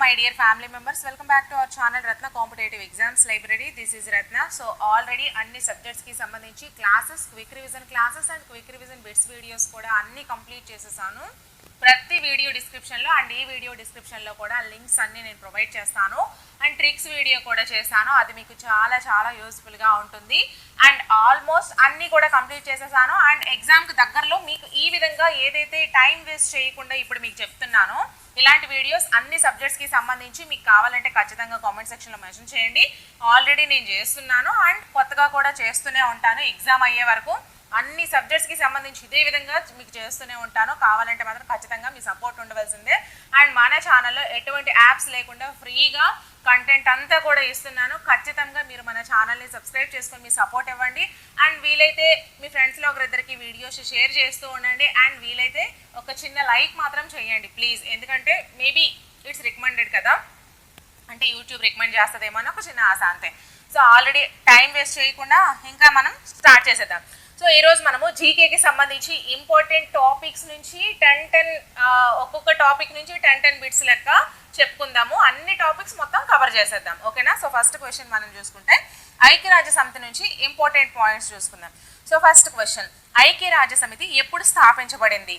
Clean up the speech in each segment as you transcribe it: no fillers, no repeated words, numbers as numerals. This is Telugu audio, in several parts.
my dear family members, welcome back to our channel Ratna Competitive Exams Library. This is Ratna. So already అన్ని సబ్జెక్ట్స్ కి సంబంధించి classes, quick revision classes and quick revision bits videos కూడా అన్ని కంప్లీట్ చేసేసాను. ప్రతి వీడియో డిస్క్రిప్షన్ లో అండ్ ఈ వీడియో డిస్క్రిప్షన్ లో కూడా లింక్స్ అన్ని నేను ప్రొవైడ్ చేస్తాను అండ్ ట్రిక్స్ వీడియో కూడా చేశాను. అది మీకు చాలా చాలా యూస్ఫుల్ గా ఉంటుంది. అండ్ ఆల్మోస్ట్ అన్ని కూడా కంప్లీట్ చేసేసాను. అండ్ ఎగ్జామ్ కి దగ్గరలో మీకు ఈ విధంగా ఏదైతే టైం వేస్ట్ చేయకుండా ఇప్పుడు మీకు చెప్తున్నానో ఇలాంటి వీడియోస్ అన్ని సబ్జెక్ట్స్ కి సంబంధించి మీకు కావాలంటే ఖచ్చితంగా కామెంట్ సెక్షన్ లో మెన్షన్ చేయండి. ఆల్రెడీ నేను చేస్తున్నాను అండ్ కొత్తగా కూడా చేస్తూనే ఉంటాను. ఎగ్జామ్ అయ్యే వరకు అన్ని సబ్జెక్ట్స్ కి సంబంధించి ఇదే విధంగా మీకు చేస్తూనే ఉంటాను. కావాలంటే మాత్రం ఖచ్చితంగా మీ సపోర్ట్ ఉండవలసిందే. అండ్ మన ఛానల్లో ఎటువంటి యాప్స్ లేకుండా ఫ్రీగా కంటెంట్ అంతా కూడా ఇస్తున్నాను. ఖచ్చితంగా మీరు మన ఛానల్ని సబ్స్క్రైబ్ చేసుకొని మీ సపోర్ట్ ఇవ్వండి. అండ్ వీలైతే మీ ఫ్రెండ్స్లో ఒకరిద్దరికి వీడియోస్ షేర్ చేస్తూ ఉండండి. అండ్ వీలైతే ఒక చిన్న లైక్ మాత్రం చేయండి ప్లీజ్. ఎందుకంటే మేబీ ఇట్స్ రికమెండెడ్ కదా, అంటే యూట్యూబ్ రికమెండ్ చేస్తుందేమో అని ఒక చిన్న ఆశ అంతే. సో ఆల్రెడీ టైం వేస్ట్ చేయకుండా ఇంకా మనం స్టార్ట్ చేసేద్దాం. సో ఈరోజు మనము జీకేకి సంబంధించి ఇంపార్టెంట్ టాపిక్స్ నుంచి 10 ఒక్కొక్క టాపిక్ నుంచి 10 బిట్స్ లెక్క చెప్పుకుందాము. అన్ని టాపిక్స్ మొత్తం కవర్ చేసేద్దాం, ఓకేనా? సో ఫస్ట్ క్వశ్చన్ మనం చూసుకుంటే ఐక్యరాజ్య సమితి నుంచి ఇంపార్టెంట్ పాయింట్స్ చూసుకుందాం. సో ఫస్ట్ క్వశ్చన్, ఐక్యరాజ్య సమితి ఎప్పుడు స్థాపించబడింది?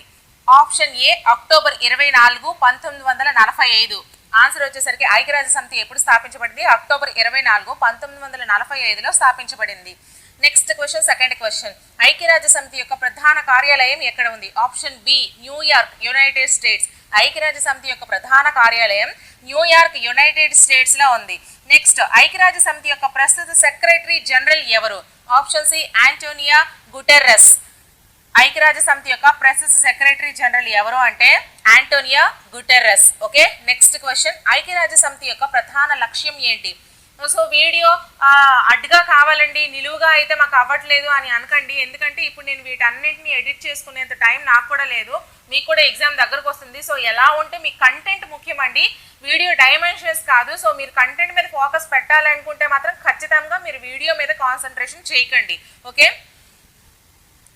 Option A October 24, 1945. ఆన్సర్ వచ్చేసరికి ఐక్యరాజ్య సమితి ఎప్పుడు స్థాపించబడింది? అక్టోబర్ 24, 1945లో స్థాపించబడింది. నెక్స్ట్ క్వశ్చన్, సెకండ్ క్వశ్చన్, ఐక్యరాజ్య సమితి యొక్క ప్రధాన కార్యాలయం ఎక్కడ ఉంది? Option B New York, United States. ఐక్యరాజ్య సమితి యొక్క ప్రధాన కార్యాలయం న్యూయార్క్, యునైటెడ్ స్టేట్స్ లో ఉంది. నెక్స్ట్, ఐక్యరాజ్య సమితి యొక్క ప్రస్తుత సెక్రటరీ జనరల్ ఎవరు? Option C Antonio Guterres. ఐక్యరాజ్య సమితి యొక్క ప్రస్తుత సెక్రటరీ జనరల్ ఎవరు అంటే Antonio Guterres. Okay, next question, ఐక్యరాజ్య సమితి యొక్క ప్రధాన లక్ష్యం ఏంటి? సో వీడియో అడ్డుగా కావాలండి, నిలువుగా అయితే మాకు అవ్వట్లేదు అని అనకండి. ఎందుకంటే ఇప్పుడు నేను వీటన్నిటిని ఎడిట్ చేసుకునేంత టైం నాకు కూడా లేదు. మీకు కూడా ఎగ్జామ్ దగ్గరకు వస్తుంది. సో ఎలా ఉంటే మీ కంటెంట్ ముఖ్యమండి, వీడియో డైమెన్షన్స్ కాదు. సో మీరు కంటెంట్ మీద ఫోకస్ పెట్టాలనుకుంటే మాత్రం ఖచ్చితంగా మీరు వీడియో మీద కాన్సన్ట్రేషన్ చేయకండి, ఓకే?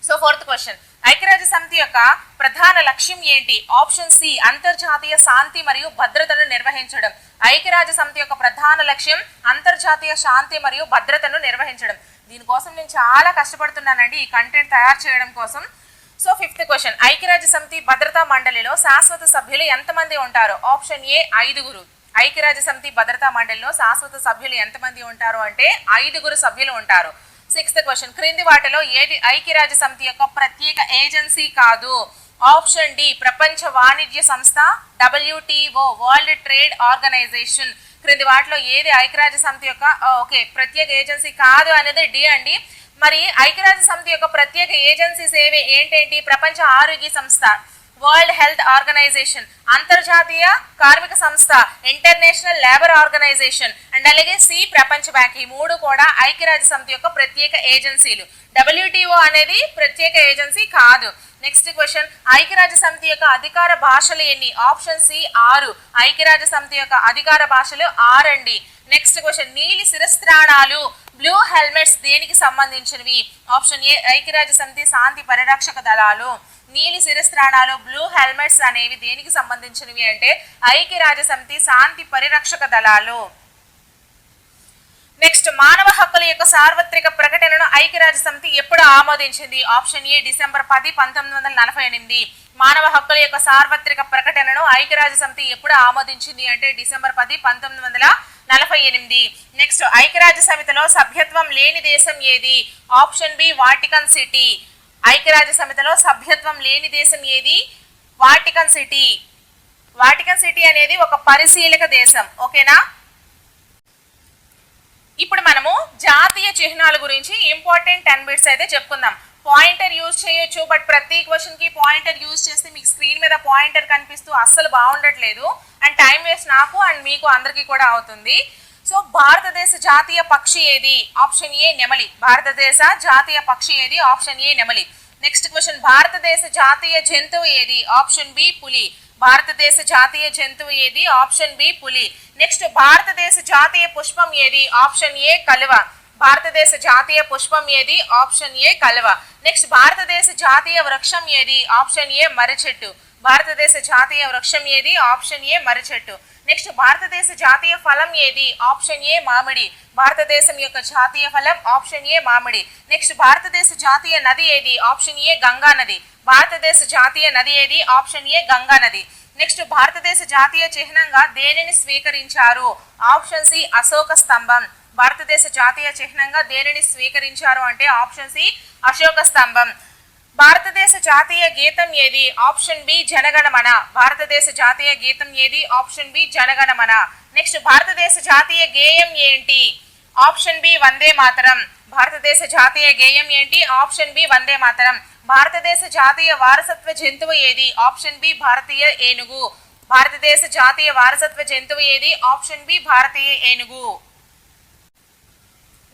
సో ఫోర్త్ క్వశ్చన్, ఐక్యరాజ్య సమితి యొక్క ప్రధాన లక్ష్యం ఏంటి? ఆప్షన్ సి అంతర్జాతీయ శాంతి మరియు భద్రతను నిర్వహించడం. ఐక్యరాజ్య సమితి యొక్క ప్రధాన లక్ష్యం అంతర్జాతీయ శాంతి మరియు భద్రతను నిర్వహించడం. దీనికోసం నేను చాలా కష్టపడుతున్నానండి ఈ కంటెంట్ తయారు చేయడం కోసం. సో ఫిఫ్త్ క్వశ్చన్, ఐక్యరాజ్య సమితి భద్రతా మండలిలో శాశ్వత సభ్యులు ఎంతమంది ఉంటారు? Option A 5. ఐక్యరాజ్య సమితి భద్రతా మండలిలో శాశ్వత సభ్యులు ఎంతమంది ఉంటారు అంటే 5 సభ్యులు ఉంటారు. సిక్స్త్ క్వశ్చన్, క్రింది వాటిలో ఏది ఐక్యరాజ్య సమితి యొక్క ప్రత్యేక ఏజెన్సీ కాదు? ఆప్షన్ డి ప్రపంచ వాణిజ్య సంస్థ, WTO వరల్డ్ ట్రేడ్ ఆర్గనైజేషన్. క్రింది వాటిలో ఏది ఐక్యరాజ్య సమితి యొక్క ప్రత్యేక ఏజెన్సీ కాదు అనేది డి అండి. మరి ఐక్యరాజ్య సమితి యొక్క ప్రత్యేక ఏజెన్సీస్ ఏంటేంటి? ప్రపంచ ఆరోగ్య సంస్థ, వరల్డ్ హెల్త్ ఆర్గనైజేషన్, అంతర్జాతీయ కార్మిక సంస్థ, ఇంటర్నేషనల్ లేబర్ ఆర్గనైజేషన్ అండ్ అలాగే సి ప్రపంచ బ్యాంక్. ఈ 3 కూడా ఐక్యరాజ్య సమితి యొక్క ప్రత్యేక ఏజెన్సీలు. WTO అనేది ప్రత్యేక ఏజెన్సీ కాదు. నెక్స్ట్ క్వశ్చన్, ఐక్యరాజ్య సమితి యొక్క అధికార భాషలు ఎన్ని? Option C 6. ఐక్యరాజ్య సమితి యొక్క అధికార భాషలు 6 అండి. నెక్స్ట్ క్వశ్చన్, నీలి శిరస్త్రాణాలు, బ్లూ హెల్మెట్స్ దేనికి సంబంధించినవి? ఆప్షన్ ఏ ఐక్యరాజ్య సమితి శాంతి పరిరక్షక దళాలు. నీలి శిరస్త్రాణాలు, బ్లూ హెల్మెట్స్ అనేవి దేనికి సంబంధించినవి అంటే ఐక్యరాజ్య సమితి శాంతి పరిరక్షక దళాలు. నెక్స్ట్, మానవ హక్కుల యొక్క సార్వత్రిక ప్రకటనను ఐక్యరాజ్య సమితి ఎప్పుడు ఆమోదించింది? Option A December 10, 1948. మానవ హక్కుల యొక్క సార్వత్రిక ప్రకటనను ఐక్యరాజ్య సమితి ఎప్పుడు ఆమోదించింది అంటే డిసెంబర్ 10, 1948. నెక్స్ట్, ఐక్యరాజ్య సమితిలో సభ్యత్వం లేని దేశం ఏది? Option B Vatican City. ఐక్యరాజ్య సమితిలో సభ్యత్వం లేని దేశం ఏది? Vatican city. వాటికన్ సిటీ అనేది ఒక పరిశీలక దేశం, ఓకేనా? ఇప్పుడు మనము జాతీయ చిహ్నాల గురించి ఇంపార్టెంట్ 10 బిట్స్ అయితే చెప్పుకుందాం. పాయింటర్ యూజ్ చేయొచ్చు, బట్ ప్రతి క్వశ్చన్ కి పాయింటర్ యూజ్ చేస్తే మీకు స్క్రీన్ మీద పాయింటర్ కనిపిస్తూ అస్సలు బాగుండట్లేదు అండ్ టైం వేస్ట్ నాకు అండ్ మీకు అందరికీ కూడా అవుతుంది. సో భారతదేశ జాతీయ పక్షి ఏది? ఆప్షన్ ఏ నెమలి. భారతదేశ జాతీయ పక్షి ఏది? ఆప్షన్ ఏ నెమలి. నెక్స్ట్ క్వశ్చన్, భారతదేశ జాతీయ జంతువు ఏది? ఆప్షన్ బి పులి. భారతదేశ జాతీయ జంతువు ఏది? ఆప్షన్ బి పులి. నెక్స్ట్, భారతదేశ జాతీయ పుష్పం ఏది? ఆప్షన్ ఏ కలువ. భారతదేశ జాతీయ పుష్పం ఏది? ఆప్షన్ ఏ కలువ. నెక్స్ట్, భారతదేశ జాతీయ వృక్షం ఏది? ఆప్షన్ ఏ మర్రి చెట్టు. భారతదేశ జాతీయ వృక్షం ఏది? ఆప్షన్ ఏ మర్రి చెట్టు. నెక్స్ట్ భారతదేశ జాతీయ ఫలం ఏది? ఆప్షన్ ఏ మామిడి. భారతదేశం యొక్క జాతీయ ఫలం ఆప్షన్ ఏ మామిడి. నెక్స్ట్ భారతదేశ జాతీయ నది ఏది? ఆప్షన్ ఏ గంగా నది. భారతదేశ జాతీయ నది ఏది? ఆప్షన్ ఏ గంగా నది. నెక్స్ట్ భారతదేశ జాతీయ చిహ్నంగా దేనిని స్వీకరించారు? ఆప్షన్ సి అశోక స్తంభం. భారతదేశ జాతీయ చిహ్నంగా దేనిని స్వీకరించారు అంటే ఆప్షన్ సి అశోక స్తంభం. భారతదేశ జాతీయ గీతం ఏది? Option B Jana Gana Mana. భారతదేశ జాతీయ గీతం ఏది? Option B Jana Gana Mana. నెక్స్ట్ భారతదేశ జాతీయ గేయం ఏంటి? ఆప్షన్ బి వందే మాతరం. భారతదేశ జాతీయ గేయం ఏంటి? ఆప్షన్ బి వందే మాతరం. భారతదేశ జాతీయ వారసత్వ జంతువు ఏది? ఆప్షన్ బి భారతీయ ఏనుగు. భారతదేశ జాతీయ వారసత్వ జంతువు ఏది? ఆప్షన్ బి భారతీయ ఏనుగు.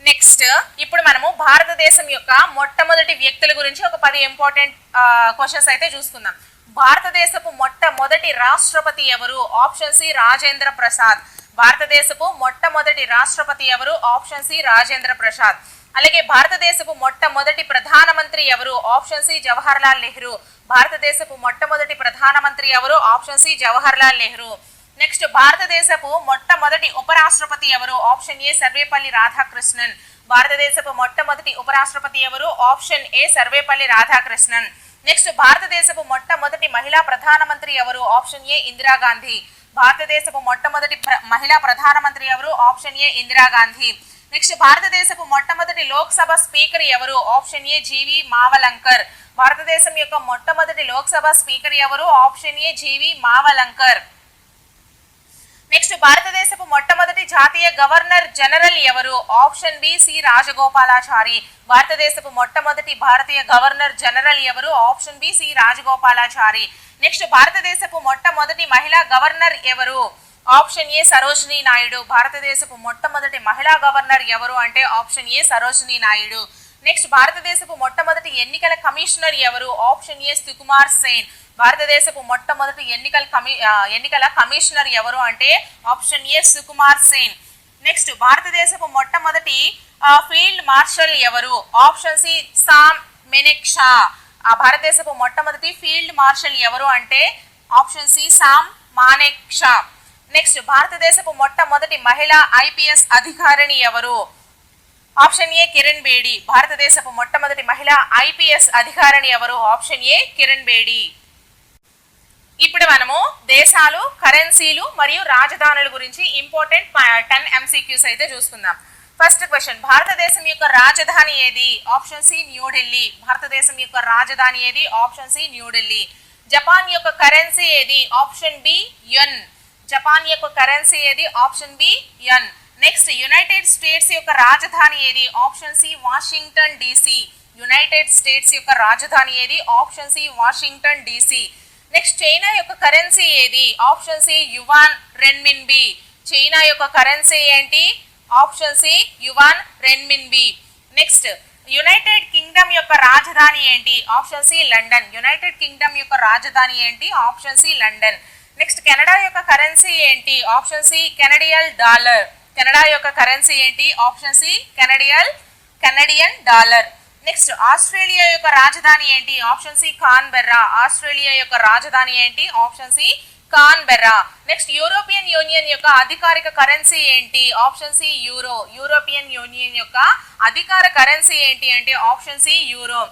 నెక్స్ట్ ఇప్పుడు మనము భారతదేశం యొక్క మొట్టమొదటి వ్యక్తుల గురించి ఒక 10 ఇంపార్టెంట్ క్వశ్చన్స్ అయితే చూసుకుందాం. భారతదేశపు మొట్టమొదటి రాష్ట్రపతి ఎవరు? Option C Rajendra Prasad. భారతదేశపు మొట్టమొదటి రాష్ట్రపతి ఎవరు? Option C Rajendra Prasad. అలాగే భారతదేశపు మొట్టమొదటి ప్రధానమంత్రి ఎవరు? Option C Jawahar Lal Nehru. భారతదేశపు మొట్టమొదటి ప్రధానమంత్రి ఎవరు? Option C Jawahar Lal Nehru. Next భారతదేశపు మొట్టమొదటి ఉపరాష్ట్రపతి ఎవరు? Option A Sarvepalli Radhakrishnan. భారతదేశపు మొట్టమొదటి ఉపరాష్ట్రపతి ఎవరు? Option A Sarvepalli Radhakrishnan. Next భారతదేశపు మొట్టమొదటి మహిళా ప్రధానమంత్రి ఎవరు? Option A Indira Gandhi. భారతదేశపు మొట్టమొదటి మహిళా ప్రధానమంత్రి ఎవరు? Option A Indira Gandhi. నెక్స్ట్ భారతదేశపు మొట్టమొదటి లోక్సభ స్పీకర్ ఎవరు? Option A G V Mavalankar. భారతదేశం యొక్క మొట్టమొదటి లోక్సభ స్పీకర్ ఎవరు? Option A G V Mavalankar. Next భారతదేశపు మొట్టమొదటి జాతీయ గవర్నర్ జనరల్ ఎవరు? Option B C Rajagopalachari. భారతదేశపు మొట్టమొదటి భారతీయ గవర్నర్ జనరల్ ఎవరు? Option B C Rajagopalachari. Next భారతదేశపు మొట్టమొదటి మహిళా గవర్నర్ ఎవరు? Option A Sarojini Naidu. భారతదేశపు మొట్టమొదటి మహిళా గవర్నర్ ఎవరు అంటే option A Sarojini Naidu. Next భారతదేశపు మొట్టమొదటి ఎన్నికల కమిషనర్ ఎవరు? Option A Sukumar Sen. భారతదేశపు మొట్టమొదటి ఎన్నికల కమిషనర్ ఎవరు అంటే option A Sukumar Sen. Next భారతదేశపు మొట్టమొదటి ఫీల్డ్ మార్షల్ ఎవరు? Option C Sam Manekshaw. భారతదేశపు మొట్టమొదటి ఫీల్డ్ మార్షల్ ఎవరు అంటే option C Sam Manekshaw. Next భారతదేశపు మొట్టమొదటి మహిళా ఐపీఎస్ అధికారిని ఎవరు? Option A Kiran Bedi. భారతదేశపు మొట్టమొదటి మహిళా ఐపీఎస్ అధికారిని ఎవరు? Option A Kiran Bedi. ఇప్పుడు మనము దేశాలు, కరెన్సీలు మరియు రాజధానుల గురించి ఇంపార్టెంట్ 10 MCQs అయితే చూసుకుందాం. ఫస్ట్ క్వశ్చన్, భారతదేశం యొక్క రాజధాని ఏది? Option C New Delhi. భారతదేశం యొక్క రాజధాని ఏది? Option C New Delhi. జపాన్ యొక్క కరెన్సీ ఏది? Option B yen. జపాన్ యొక్క కరెన్సీ ఏది? Option B yen. Next United States యొక్క రాజధాని ఏది? Option C Washington DC. United States యొక్క రాజధాని ఏది? Option C Washington DC. Next China యొక్క కరెన్సీ ఏది? Option C yuan renminbi. China యొక్క కరెన్సీ ఏంటి? Option C yuan renminbi. Next United Kingdom యొక్క రాజధాని ఏంటి? Option C London. United Kingdom యొక్క రాజధాని ఏంటి? Option C London. Next Canada యొక్క కరెన్సీ ఏంటి? Option C Canadian dollar. Canada యొక్క కరెన్సీ ఏంటి? Option C Canadian dollar. Next Australia యొక్క రాజధాని ఏంటి? Option C Canberra. ఆస్ట్రేలియా యొక్క రాజధాని ఏంటి? Option C Canberra. Next European Union యొక్క అధికారిక కరెన్సీ ఏంటి? Option C euro. European Union యొక్క అధికార కరెన్సీ ఏంటి అంటే option C euro.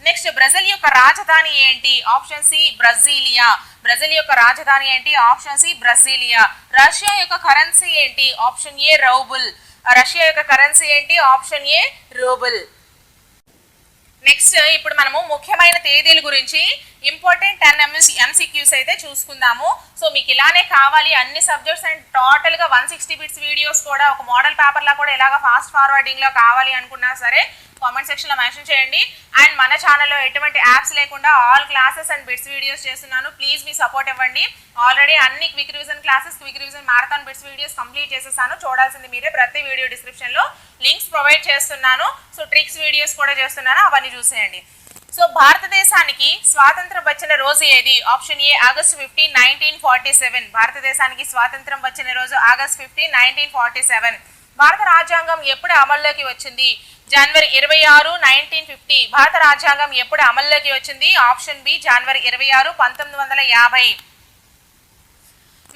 Next Brazil యొక్క రాజధాని ఏంటి? Option C Brasilia. బ్రెజిల్ యొక్క రాజధాని ఏంటి? Option C Brasilia. రష్యా యొక్క కరెన్సీ ఏంటి? Option A rouble. రష్యా యొక్క కరెన్సీ ఏంటి? Option A rouble. నెక్స్ట్ ఇప్పుడు మనము ముఖ్యమైన తేదీల గురించి ఇంపార్టెంట్ 10 MCQs అయితే చూసుకుందాము. సో మీకు ఇలానే కావాలి అన్ని సబ్జెక్ట్స్ అండ్ టోటల్గా 160 బిట్స్ వీడియోస్ కూడా ఒక మోడల్ పేపర్లా కూడా ఇలాగ ఫాస్ట్ ఫార్వర్డింగ్లో కావాలి అనుకున్నా సరే కామెంట్ సెక్షన్లో మెన్షన్ చేయండి. అండ్ మన ఛానల్లో ఎటువంటి యాప్స్ లేకుండా all classes and bits videos చేస్తున్నాను. ప్లీజ్ మీ సపోర్ట్ ఇవ్వండి. ఆల్రెడీ అన్ని quick revision classes, quick revision marathon bits videos complete చేసేసాను. చూడాల్సింది మీరే. ప్రతి వీడియో డిస్క్రిప్షన్లో లింక్స్ ప్రొవైడ్ చేస్తున్నాను. సో ట్రిక్స్ వీడియోస్ కూడా చేస్తున్నాను, అవన్నీ చూసేయండి. సో భారతదేశానికి స్వాతంత్రం వచ్చిన రోజు ఏది? ఆప్షన్ ఏ ఆగస్ట్ 15, 1947. భారతదేశానికి స్వాతంత్రం వచ్చిన రోజు ఆగస్ట్ 15, 1947. భారత రాజ్యాంగం ఎప్పుడు అమల్లోకి వచ్చింది? జనవరి 26, 1950. భారత రాజ్యాంగం ఎప్పుడు అమల్లోకి వచ్చింది? ఆప్షన్ బి జనవరి 26, 1950.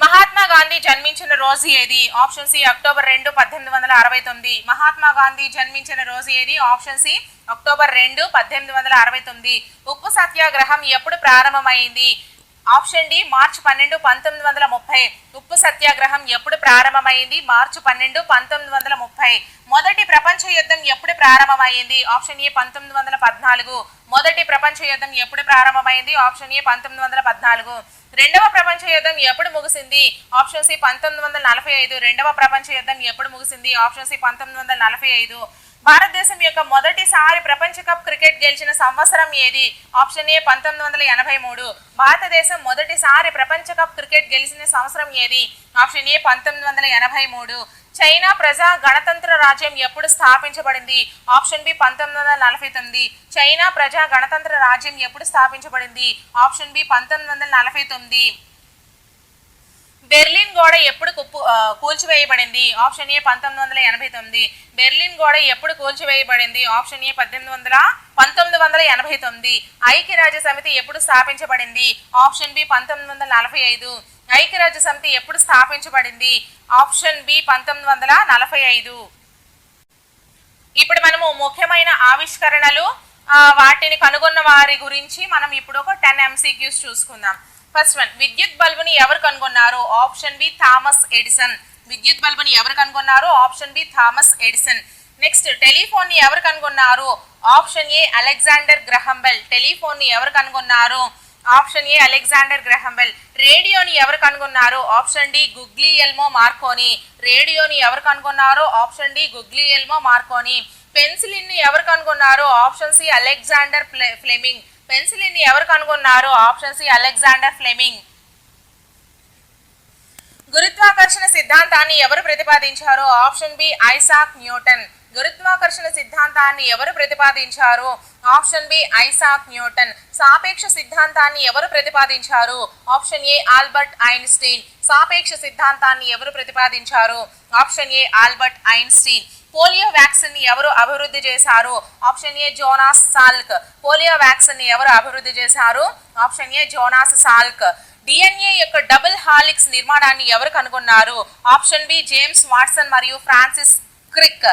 మహాత్మా గాంధీ జన్మించిన రోజు ఏది? Option C October 2, 1869. Mahatma Gandhi జన్మించిన రోజు ఏది? Option C October 2, 1869. ఉప్పు సత్యాగ్రహం ఎప్పుడు ప్రారంభమైంది? ఆప్షన్ డి మార్చి 12, 1930. ఉప్పు సత్యాగ్రహం ఎప్పుడు ప్రారంభమైంది? మార్చి 12, 1930. మొదటి ప్రపంచ యుద్ధం ఎప్పుడు ప్రారంభమైంది? Option A 1914. మొదటి ప్రపంచ యుద్ధం ఎప్పుడు ప్రారంభమైంది? Option A 1914. రెండవ ప్రపంచ యుద్ధం ఎప్పుడు ముగిసింది? Option C 1945. రెండవ ప్రపంచ యుద్ధం ఎప్పుడు ముగిసింది? Option C 1945. భారతదేశం యొక్క మొదటిసారి ప్రపంచ కప్ క్రికెట్ గెలిచిన సంవత్సరం ఏది? ఆప్షన్ ఏ 1983. భారతదేశం మొదటిసారి ప్రపంచ కప్ క్రికెట్ గెలిచిన సంవత్సరం ఏది? ఆప్షన్ ఏ 1983. చైనా ప్రజా గణతంత్ర రాజ్యం ఎప్పుడు స్థాపించబడింది? Option B 1949. చైనా ప్రజా గణతంత్ర రాజ్యం ఎప్పుడు స్థాపించబడింది? Option B 1949. బెర్లిన్ గోడ ఎప్పుడు కూల్చివేయబడింది? Option A 1989. బెర్లిన్ గోడ ఎప్పుడు కూల్చివేయబడింది? Option A 1989. ఐక్యరాజ్య సమితి ఎప్పుడు స్థాపించబడింది? Option B 1945. ఐక్యరాజ్య సమితి ఎప్పుడు స్థాపించబడింది? Option B 1945. ఇప్పుడు మనము ముఖ్యమైన ఆవిష్కరణలు వాటిని కనుగొన్న వారి గురించి మనం ఇప్పుడు ఒక 10 MCQs చూసుకుందాం. ఫస్ట్ వన్, విద్యుత్ బల్బుని ఎవరు కనుగొన్నారు? Option B Thomas Edison. విద్యుత్ బల్బుని ఎవరు కనుగొన్నారు? Option B Thomas Edison. Next, telephone ని ఎవరు కనుగొన్నారు? Option A Alexander Graham Bell. Telephone ని ఎవరు కనుగొన్నారు? Option A Alexander Graham Bell. రేడియోని ఎవరు కనుగొన్నారు? Option D Guglielmo Marconi. రేడియోని ఎవరు కనుగొన్నారు? Option D Guglielmo Marconi. Penicillin ని ఎవరు కనుగొన్నారు? Option C Alexander Fleming. Penicillin ని ఎవరు కనుగొన్నారు? Option C Alexander Fleming. గురుత్వాకర్షణ సిద్ధాంతాన్ని ఎవరు ప్రతిపాదించారు? Option B Isaac Newton. గురుత్వాకర్షణ సిద్ధాంతాన్ని ఎవరు ప్రతిపాదించారు? Option B Isaac Newton. సాపేక్ష సిద్ధాంతాన్ని ఎవరు ప్రతిపాదించారు? Option A Albert Einstein. సాపేక్ష సిద్ధాంతాన్ని ఎవరు ప్రతిపాదించారు? Option A Albert Einstein. Polio vaccine ని ఎవరు అభివృద్ధి చేశారు? Option A Jonas Salk. Polio vaccine ని ఎవరు అభివృద్ధి చేశారు? Option A Jonas Salk. DNA యొక్క డబుల్ హాలిక్స్ నిర్మాణాన్ని ఎవరు కనుగొన్నారు? ఆప్షన్ బి జేమ్స్ వాట్సన్ మరియు ఫ్రాన్సిస్ క్రిక్.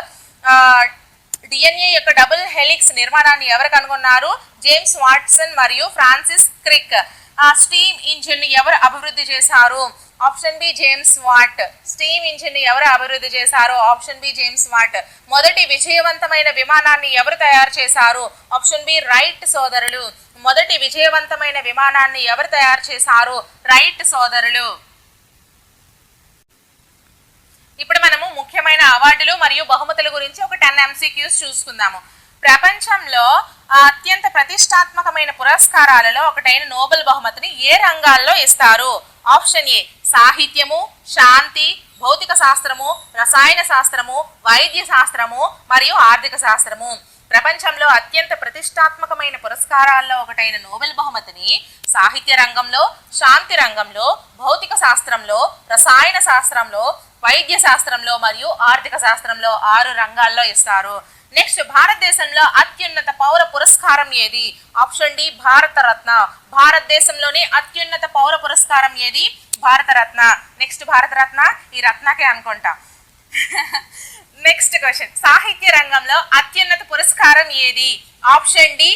డిఎన్ఏ యొక్క డబుల్ హెలిక్స్ నిర్మాణాన్ని ఎవరు కనుగొన్నారు? జేమ్స్ వాట్సన్ మరియు ఫ్రాన్సిస్ క్రిక్. స్టీమ్ ఇంజిన్ ని ఎవరు అభివృద్ధి చేశారు? Option B James Watt. Steam engine ని ఎవరు అభివృద్ధి చేశారు? Option B James Watt. మొదటి విజయవంతమైన విమానాన్ని ఎవరు తయారు చేశారు? ఆప్షన్ బి రైట్ సోదరులు. మొదటి విజయవంతమైన విమానాన్ని ఎవరు తయారు చేశారు? రైట్ సోదరులు. ఇప్పుడు మనము ముఖ్యమైన అవార్డులు మరియు బహుమతుల గురించి ఒక 10 MCQs చూసుకుందాము. ప్రపంచంలో అత్యంత ప్రతిష్టాత్మకమైన పురస్కారాలలో ఒకటైన నోబెల్ బహుమతిని ఏ రంగాల్లో ఇస్తారు? ఆప్షన్ ఏ సాహిత్యము, శాంతి, భౌతిక శాస్త్రము, రసాయన శాస్త్రము, వైద్య శాస్త్రము మరియు ఆర్థిక శాస్త్రము. ప్రపంచంలో అత్యంత ప్రతిష్టాత్మకమైన పురస్కారాల్లో ఒకటైన నోబెల్ బహుమతిని సాహిత్య రంగంలో, శాంతి రంగంలో, భౌతిక శాస్త్రంలో, రసాయన శాస్త్రంలో, వైద్య శాస్త్రంలో మరియు ఆర్థిక శాస్త్రంలో 6 రంగాల్లో ఇస్తారు. నెక్స్ట్, భారతదేశంలో అత్యున్నత పౌర పురస్కారం ఏది? Option D Bharat Ratna. భారతదేశంలోనే అత్యున్నత పౌర పురస్కారం ఏది? భారతరత్న. నెక్స్ట్, భారతరత్న ఈ రత్నకే అనుకుంటా. నెక్స్ట్ క్వశ్చన్, సాహిత్య రంగంలో అత్యున్నత పురస్కారం ఏది? ఆప్షన్ డి,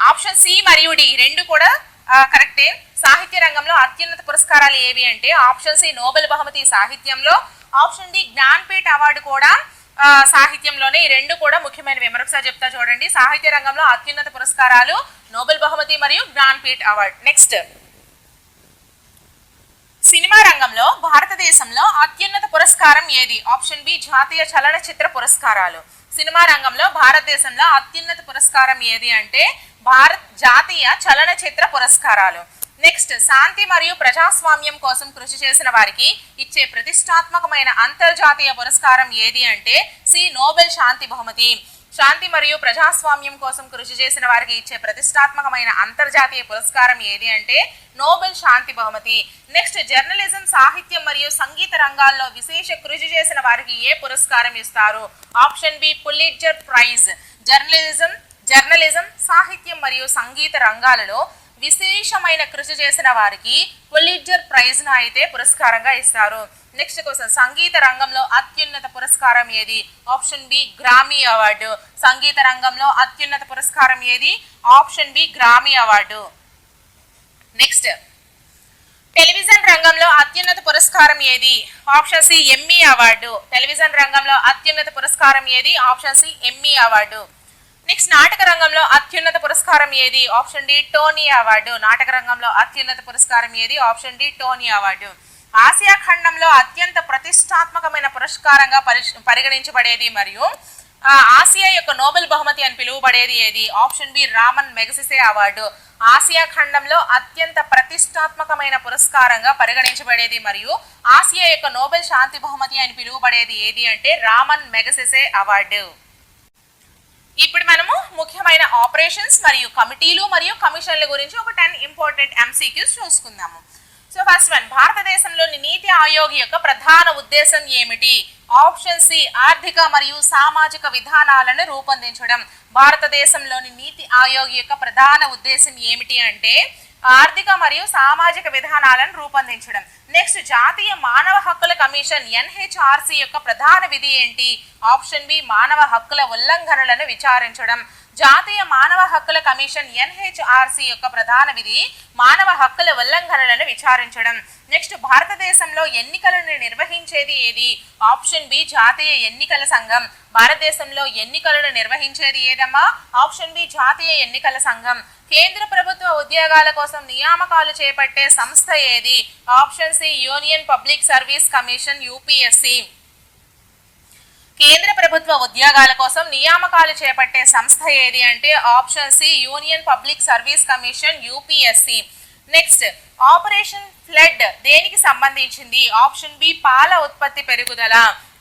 ఆప్షన్ సి మరియు డి రెండు కూడా కరెక్టే. సాహిత్య రంగంలో అత్యున్నత పురస్కారాలు ఏవి అంటే ఆప్షన్ సి నోబెల్ బహుమతి సాహిత్యంలో, ఆప్షన్ డి జ్ఞాన్పీఠ్ అవార్డు కూడా సాహిత్యంలోనే. ఈ రెండు కూడా ముఖ్యమైనవి. మరొకసారి చెప్తా చూడండి. సాహిత్య రంగంలో అత్యున్నత పురస్కారాలు నోబెల్ బహుమతి మరియు జ్ఞాన్పీఠ్ అవార్డు. నెక్స్ట్, సినిమా రంగంలో భారతదేశంలో అత్యున్నత పురస్కారం ఏది? ఆప్షన్ బి జాతీయ చలనచిత్ర పురస్కారాలు. సినిమా రంగంలో భారతదేశంలో అత్యున్నత పురస్కారం ఏది అంటే జాతీయ చలనచిత్ర పురస్కారాలు. నెక్స్ట్, శాంతి మరియు ప్రజాస్వామ్యం కోసం కృషి చేసిన వారికి ఇచ్చే ప్రతిష్టాత్మకమైన అంతర్జాతీయ పురస్కారం ఏది అంటే సి నోబెల్ శాంతి బహుమతి. శాంతి మరియు ప్రజాస్వామ్యం కోసం కృషి చేసిన వారికి ఇచ్చే ప్రతిష్టాత్మకమైన అంతర్జాతీయ పురస్కారం ఏది అంటే నోబెల్ శాంతి బహుమతి. నెక్స్ట్ జర్నలిజం, సాహిత్యం మరియు సంగీత రంగాల్లో విశేష కృషి చేసిన వారికి ఏ పురస్కారం ఇస్తారు? Option B Pulitzer Prize. Journalism, సాహిత్యం మరియు సంగీత రంగాలలో విశేషమైన కృషి చేసిన వారికి పులిట్జర్ ప్రైజ్ ను అయితే పురస్కారంగా ఇస్తారు. నెక్స్ట్ క్వశ్చన్, సంగీత రంగంలో అత్యున్నత పురస్కారం ఏది? Option B Grammy award. సంగీత రంగంలో అత్యున్నత పురస్కారం ఏది? Option B Grammy award. Next, television రంగంలో అత్యున్నత పురస్కారం ఏది? Option C Emmy award. Television రంగంలో అత్యున్నత పురస్కారం ఏది? Option C Emmy award. Next, నాటక రంగంలో అత్యున్నత పురస్కారం ఏది? Option D Tony award. నాటక రంగంలో అత్యున్నత పురస్కారం ఏది? Option D Tony award. Asia ఖండంలో అత్యంత ప్రతిష్టాత్మకమైన పురస్కారంగా పరిగణించబడేది మరియు ఆసియా యొక్క నోబెల్ బహుమతి అని పిలువబడేది ఏది? Option B Ramon Magsaysay award. Asia ఖండంలో అత్యంత ప్రతిష్టాత్మకమైన పురస్కారంగా పరిగణించబడేది మరియు ఆసియా యొక్క నోబెల్ శాంతి బహుమతి అని పిలువబడేది ఏది అంటే రామన్ మెగసెసే అవార్డు. ఇప్పుడు మనము ముఖ్యమైన ఆపరేషన్స్ మరియు కమిటీలు మరియు కమిషన్ల గురించి ఒక 10 ఇంపార్టెంట్ MCQs చూసుకుందాము. సో ఫస్ట్ వన్, భారతదేశంలోని నీతి ఆయోగ్ యొక్క ప్రధాన ఉద్దేశం ఏమిటి? ఆప్షన్ సి ఆర్థిక మరియు సామాజిక విధానాలను రూపొందించడం. భారతదేశంలోని నీతి ఆయోగ్ యొక్క ప్రధాన ఉద్దేశం ఏమిటి అంటే ఆర్థిక మరియు సామాజిక విధానాలను రూపొందించడం. నెక్స్ట్, జాతీయ మానవ హక్కుల కమిషన్ NHRC యొక్క ప్రధాన విధి ఏంటి? ఆప్షన్ బి మానవ హక్కుల ఉల్లంఘనలను విచారించడం. జాతీయ మానవ హక్కుల కమిషన్ NHRC యొక్క ప్రధాన విధి మానవ హక్కుల ఉల్లంఘనలను విచారించడం. నెక్స్ట్, భారతదేశంలో ఎన్నికలను నిర్వహించేది ఏది? ఆప్షన్ బి జాతీయ ఎన్నికల సంఘం. భారతదేశంలో ఎన్నికలను నిర్వహించేది ఏదమ్మా? ఆప్షన్ బి జాతీయ ఎన్నికల సంఘం. కేంద్ర ప్రభుత్వ ఉద్యోగాల కోసం నియామకాలు చేపట్టే సంస్థ ఏది? Option C Union Public Service Commission UPSC. కేంద్ర ప్రభుత్వ ఉద్యోగాల కోసం నియామకాలు చేపట్టే సంస్థ ఏది అంటే option C Union Public Service Commission UPSC. Next, operation flood దేనికి సంబంధించింది? ఆప్షన్ బి పాల ఉత్పత్తి పెరుగుదల.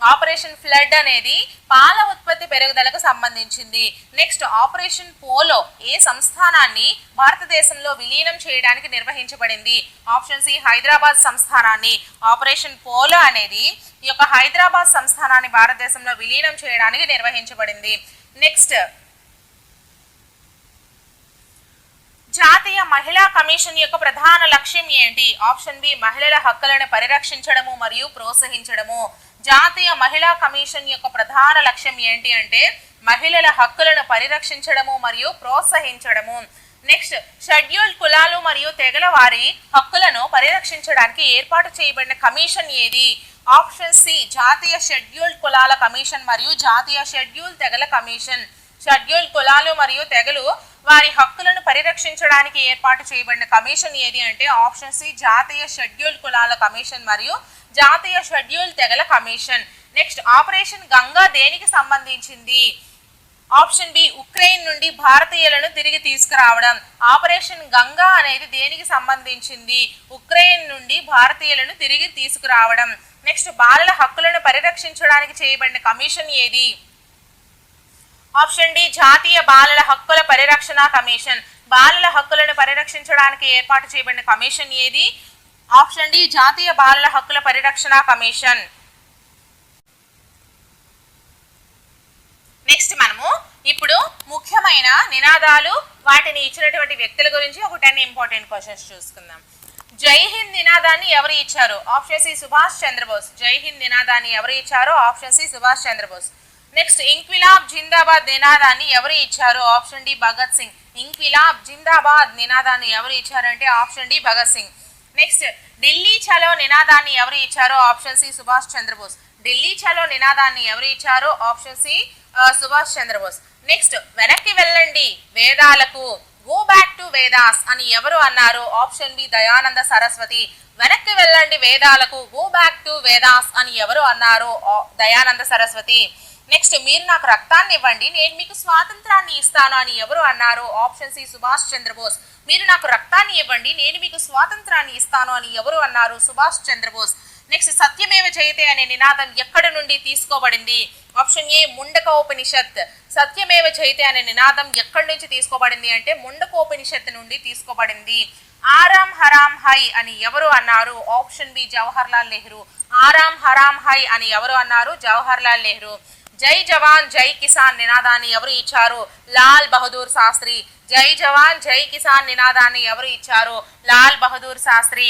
ఆపరేషన్ ఫ్లడ్ అనేది పాల ఉత్పత్తి పెరుగుదలకు సంబంధించింది. నెక్స్ట్, ఆపరేషన్ పోలో ఏ సంస్థానాన్ని భారతదేశంలో విలీనం చేయడానికి నిర్వహించబడింది? ఆప్షన్ సి హైదరాబాద్ సంస్థానాన్ని. ఆపరేషన్ పోలో అనేది ఈ యొక్క హైదరాబాద్ సంస్థానాన్ని భారతదేశంలో విలీనం చేయడానికి నిర్వహించబడింది. నెక్స్ట్, జాతీయ మహిళా కమిషన్ యొక్క ప్రధాన లక్ష్యం ఏంటి? ఆప్షన్ బి మహిళల హక్కులను పరిరక్షించడము మరియు ప్రోత్సహించడము. జాతీయ మహిళా కమిషన్ యొక్క ప్రధాన లక్ష్యం ఏంటి అంటే మహిళల హక్కులను పరిరక్షించడము మరియు ప్రోత్సహించడము. నెక్స్ట్, షెడ్యూల్ కులాలు మరియు తెగల వారి హక్కులను పరిరక్షించడానికి ఏర్పాటు చేయబడిన కమిషన్ ఏది? ఆప్షన్ సి జాతీయ షెడ్యూల్ కులాల కమిషన్ మరియు జాతీయ షెడ్యూల్ తెగల కమిషన్. షెడ్యూల్ కులాలు మరియు తెగలు వారి హక్కులను పరిరక్షించడానికి ఏర్పాటు చేయబడిన కమిషన్ ఏది అంటే ఆప్షన్ సి జాతీయ షెడ్యూల్ కులాల కమిషన్ మరియు జాతీయ షెడ్యూల్ తెగల కమిషన్. నెక్స్ట్, ఆపరేషన్ గంగా దేనికి సంబంధించింది? ఆప్షన్ బి ఉక్రెయిన్ నుండి భారతీయులను తిరిగి తీసుకురావడం. ఆపరేషన్ గంగా అనేది దేనికి సంబంధించింది? ఉక్రెయిన్ నుండి భారతీయులను తిరిగి తీసుకురావడం. నెక్స్ట్, బాలల హక్కులను పరిరక్షించడానికి చేయబడిన కమిషన్ ఏది? ఆప్షన్ డి జాతీయ బాలల హక్కుల పరిరక్షణ కమిషన్. బాలల హక్కులను పరిరక్షించడానికి ఏర్పాటు చేయబడిన కమిషన్ ఏది? ఆప్షన్ డి జాతీయ బాలల హక్కుల పరిరక్షణ కమిషన్. నెక్స్ట్, మనము ఇప్పుడు ముఖ్యమైన నినాదాలు వాటిని ఇచ్చినటువంటి వ్యక్తుల గురించి ఒక 10 ఇంపార్టెంట్ క్వశ్చన్స్ చూసుకుందాం. జై హింద్ నినాదాన్ని ఎవరు ఇచ్చారు? Option C Subhash Chandra Bose. జై హింద్ నినాదాన్ని ఎవరు ఇచ్చారో option C Subhash Chandra Bose. Next, ఇంక్విలాబ్ జిందాబాద్ నినాదాన్ని ఎవరు ఇచ్చారు? Option D Bhagat Singh. ఇంక్విలాబ్ జిందాబాద్ నినాదాన్ని ఎవరు ఇచ్చారంటే option D Bhagat Singh. Next, Delhi చలో నినాదాన్ని ఎవరు ఇచ్చారో ఆప్షన్ సి సుభాష్ చంద్రబోస్. ఢిల్లీ చలో నినాదాన్ని ఎవరు ఇచ్చారో option C Subhash Chandra Bose. Next, వెనక్కి వెళ్ళండి వేదాలకు, గో బ్యాక్ టు వేదాస్ అని ఎవరు అన్నారు? Option B Dayananda Saraswati. వెనక్కి వెళ్ళండి వేదాలకు, గో బ్యాక్ టు వేదాస్ అని ఎవరు అన్నారు? దయానంద సరస్వతి. నెక్స్ట్, మీరు నాకు రక్తాన్ని ఇవ్వండి నేను మీకు స్వాతంత్రాన్ని ఇస్తాను అని ఎవరు అన్నారు? Option C Subhash Chandra Bose. మీరు నాకు రక్తాన్ని ఇవ్వండి నేను మీకు స్వాతంత్రాన్ని ఇస్తాను అని ఎవరు అన్నారు? సుభాష్ చంద్రబోస్. నెక్స్ట్, సత్యమేవ జయతే అనే నినాదం ఎక్కడి నుండి తీసుకోబడింది? Option A Mundakopanishad. సత్యమేవ జయతే అనే నినాదం ఎక్కడి నుంచి తీసుకోబడింది అంటే ముండకోపనిషత్తు నుండి తీసుకోబడింది. ఆరాం హరాం హై అని ఎవరు అన్నారు? Option B Jawahar Lal Nehru. ఆరాం హరాం హై అని ఎవరు అన్నారు? జవహర్ లాల్ నెహ్రూ. జై జవాన్ జై కిసాన్ నినాదాన్ని ఎవరు ఇచ్చారు? లాల్ బహదూర్ శాస్త్రి. జై జవాన్ జై కిసాన్ నినాదాన్ని ఎవరు ఇచ్చారు? లాల్ బహదూర్ శాస్త్రి.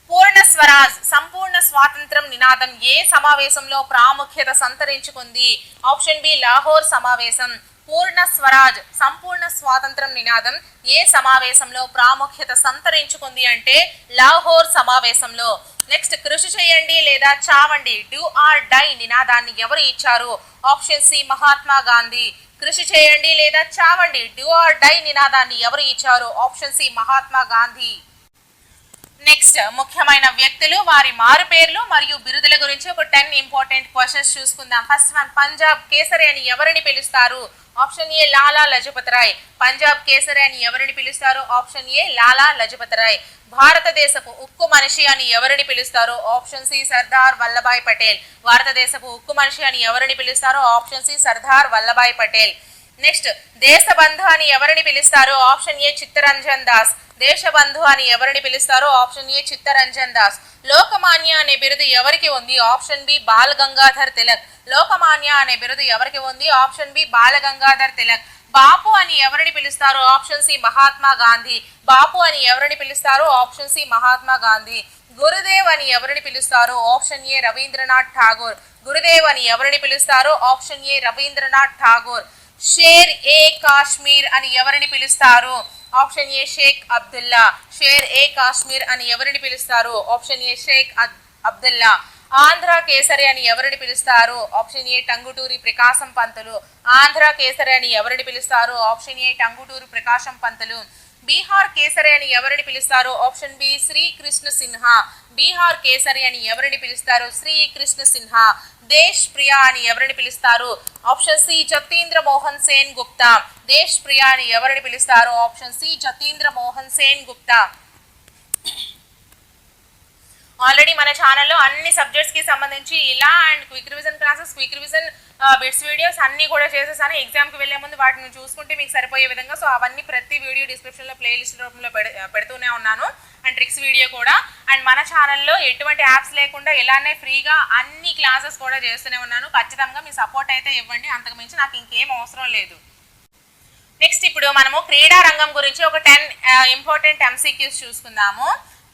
పూర్ణ స్వరాజ్ సంపూర్ణ స్వాతంత్రం నినాదం ఏ సమావేశంలో ప్రాముఖ్యత సంతరించుకుంది? ఆప్షన్ బి లాహోర్ సమావేశం. పూర్ణ స్వరాజ్ సంపూర్ణ స్వాతంత్రం నినాదం ఏ సమావేశంలో ప్రాముఖ్యత సంతరించుకుంది అంటే లాహోర్ సమావేశంలో. నెక్స్ట్ కృషి చేయండి లేదా చావండి డూ ఆర్ డై నినాదాన్ని ఎవరు ఇచ్చారు? Option C Mahatma Gandhi. కృషి చేయండి లేదా చావండి డూ ఆర్ డై నినాదాన్ని ఎవరు ఇచ్చారు? Option C Mahatma Gandhi. Next ముఖ్యమైన వ్యక్తులు వారి మారు పేర్లు మరియు బిరుదుల గురించి ఒక 10 ఇంపార్టెంట్ క్వశ్చన్స్ చూసుకుందాం. ఫస్ట్ వన్, పంజాబ్ కేసరి అని ఎవరిని పిలుస్తారు? Option A Lala Lajpat Rai. పంజాబ్ కేసరి అని ఎవరిని పిలుస్తారు? Option A Lala Lajpat Rai. భారతదేశపు ఉక్కు మనిషి అని ఎవరిని పిలుస్తారు? Option C Sardar Vallabhbhai Patel. భారతదేశపు ఉక్కు మనిషి అని ఎవరిని పిలుస్తారు? Option C Sardar Vallabhbhai Patel. Next దేశబంధు అని ఎవరిని పిలుస్తారు? Option A Chittaranjan Das. దేశబంధు అని ఎవరిని పిలుస్తారు? Option A Chittaranjan Das. లోకమాన్య అనే బిరుదు ఎవరికి ఉంది? Option B Bal Gangadhar Tilak. లోకమాన్య అనే బిరుదు ఎవరికి ఉంది? Option B Bala Gangadhar Tilak. బాపు అని ఎవరిని పిలుస్తారు? Option C Mahatma Gandhi. బాపు అని ఎవరిని పిలుస్తారు? Option C Mahatma Gandhi. గురుదేవ్ అని ఎవరిని పిలుస్తారు? Option A Rabindranath Tagore. గురుదేవ్ అని ఎవరిని పిలుస్తారు? Option A Rabindranath Tagore. షేర్ ఏ కాశ్మీర్ అని ఎవరిని పిలుస్తారు? Option A Sheikh Abdullah. షేర్ ఏ కాశ్మీర్ అని ఎవరిని పిలుస్తారు? Option A Sheikh Abdullah. ఆంధ్ర కేసరి అని ఎవరిని పిలుస్తారు? Option A Tanguturi Prakasam Pantulu. ఆంధ్ర కేసరి అని ఎవరిని పిలుస్తారు? Option A Tanguturi Prakasam Pantulu. బీహార్ కేసరి అని ఎవరిని పిలుస్తారు? Option B Srikrishna Sinha. బీహార్ కేసరి అని ఎవరిని పిలుస్తారు? శ్రీకృష్ణ సిన్హా. దేశ్ ప్రియా అని ఎవరిని పిలుస్తారు? Option C Jatindra Mohan Sen Gupta. దేశ్ ప్రియా అని ఎవరిని పిలుస్తారు? Option C Jatindra Mohan Sen Gupta. Already మన ఛానల్లో అన్ని సబ్జెక్ట్స్ కి సంబంధించి ఇలా and quick revision classes, quick revision bits videos అన్ని కూడా చేసేసాను. ఎగ్జామ్కి వెళ్లే ముందు వాటిని చూసుకుంటే మీకు సరిపోయే విధంగా. సో అవన్నీ ప్రతి వీడియో డిస్క్రిప్షన్లో ప్లేలిస్ట్ రూపంలో పెడుతూనే ఉన్నాను. అండ్ ట్రిక్స్ వీడియో కూడా. అండ్ మన ఛానల్లో ఎటువంటి యాప్స్ లేకుండా ఇలానే ఫ్రీగా అన్ని క్లాసెస్ కూడా చేస్తూనే ఉన్నాను. ఖచ్చితంగా మీ సపోర్ట్ అయితే ఇవ్వండి, అంతకు మించి నాకు ఇంకేం అవసరం లేదు. నెక్స్ట్ ఇప్పుడు మనము క్రీడా రంగం గురించి ఒక 10 ఇంపార్టెంట్ ఎంసీక్యూస్ చూసుకుందాము.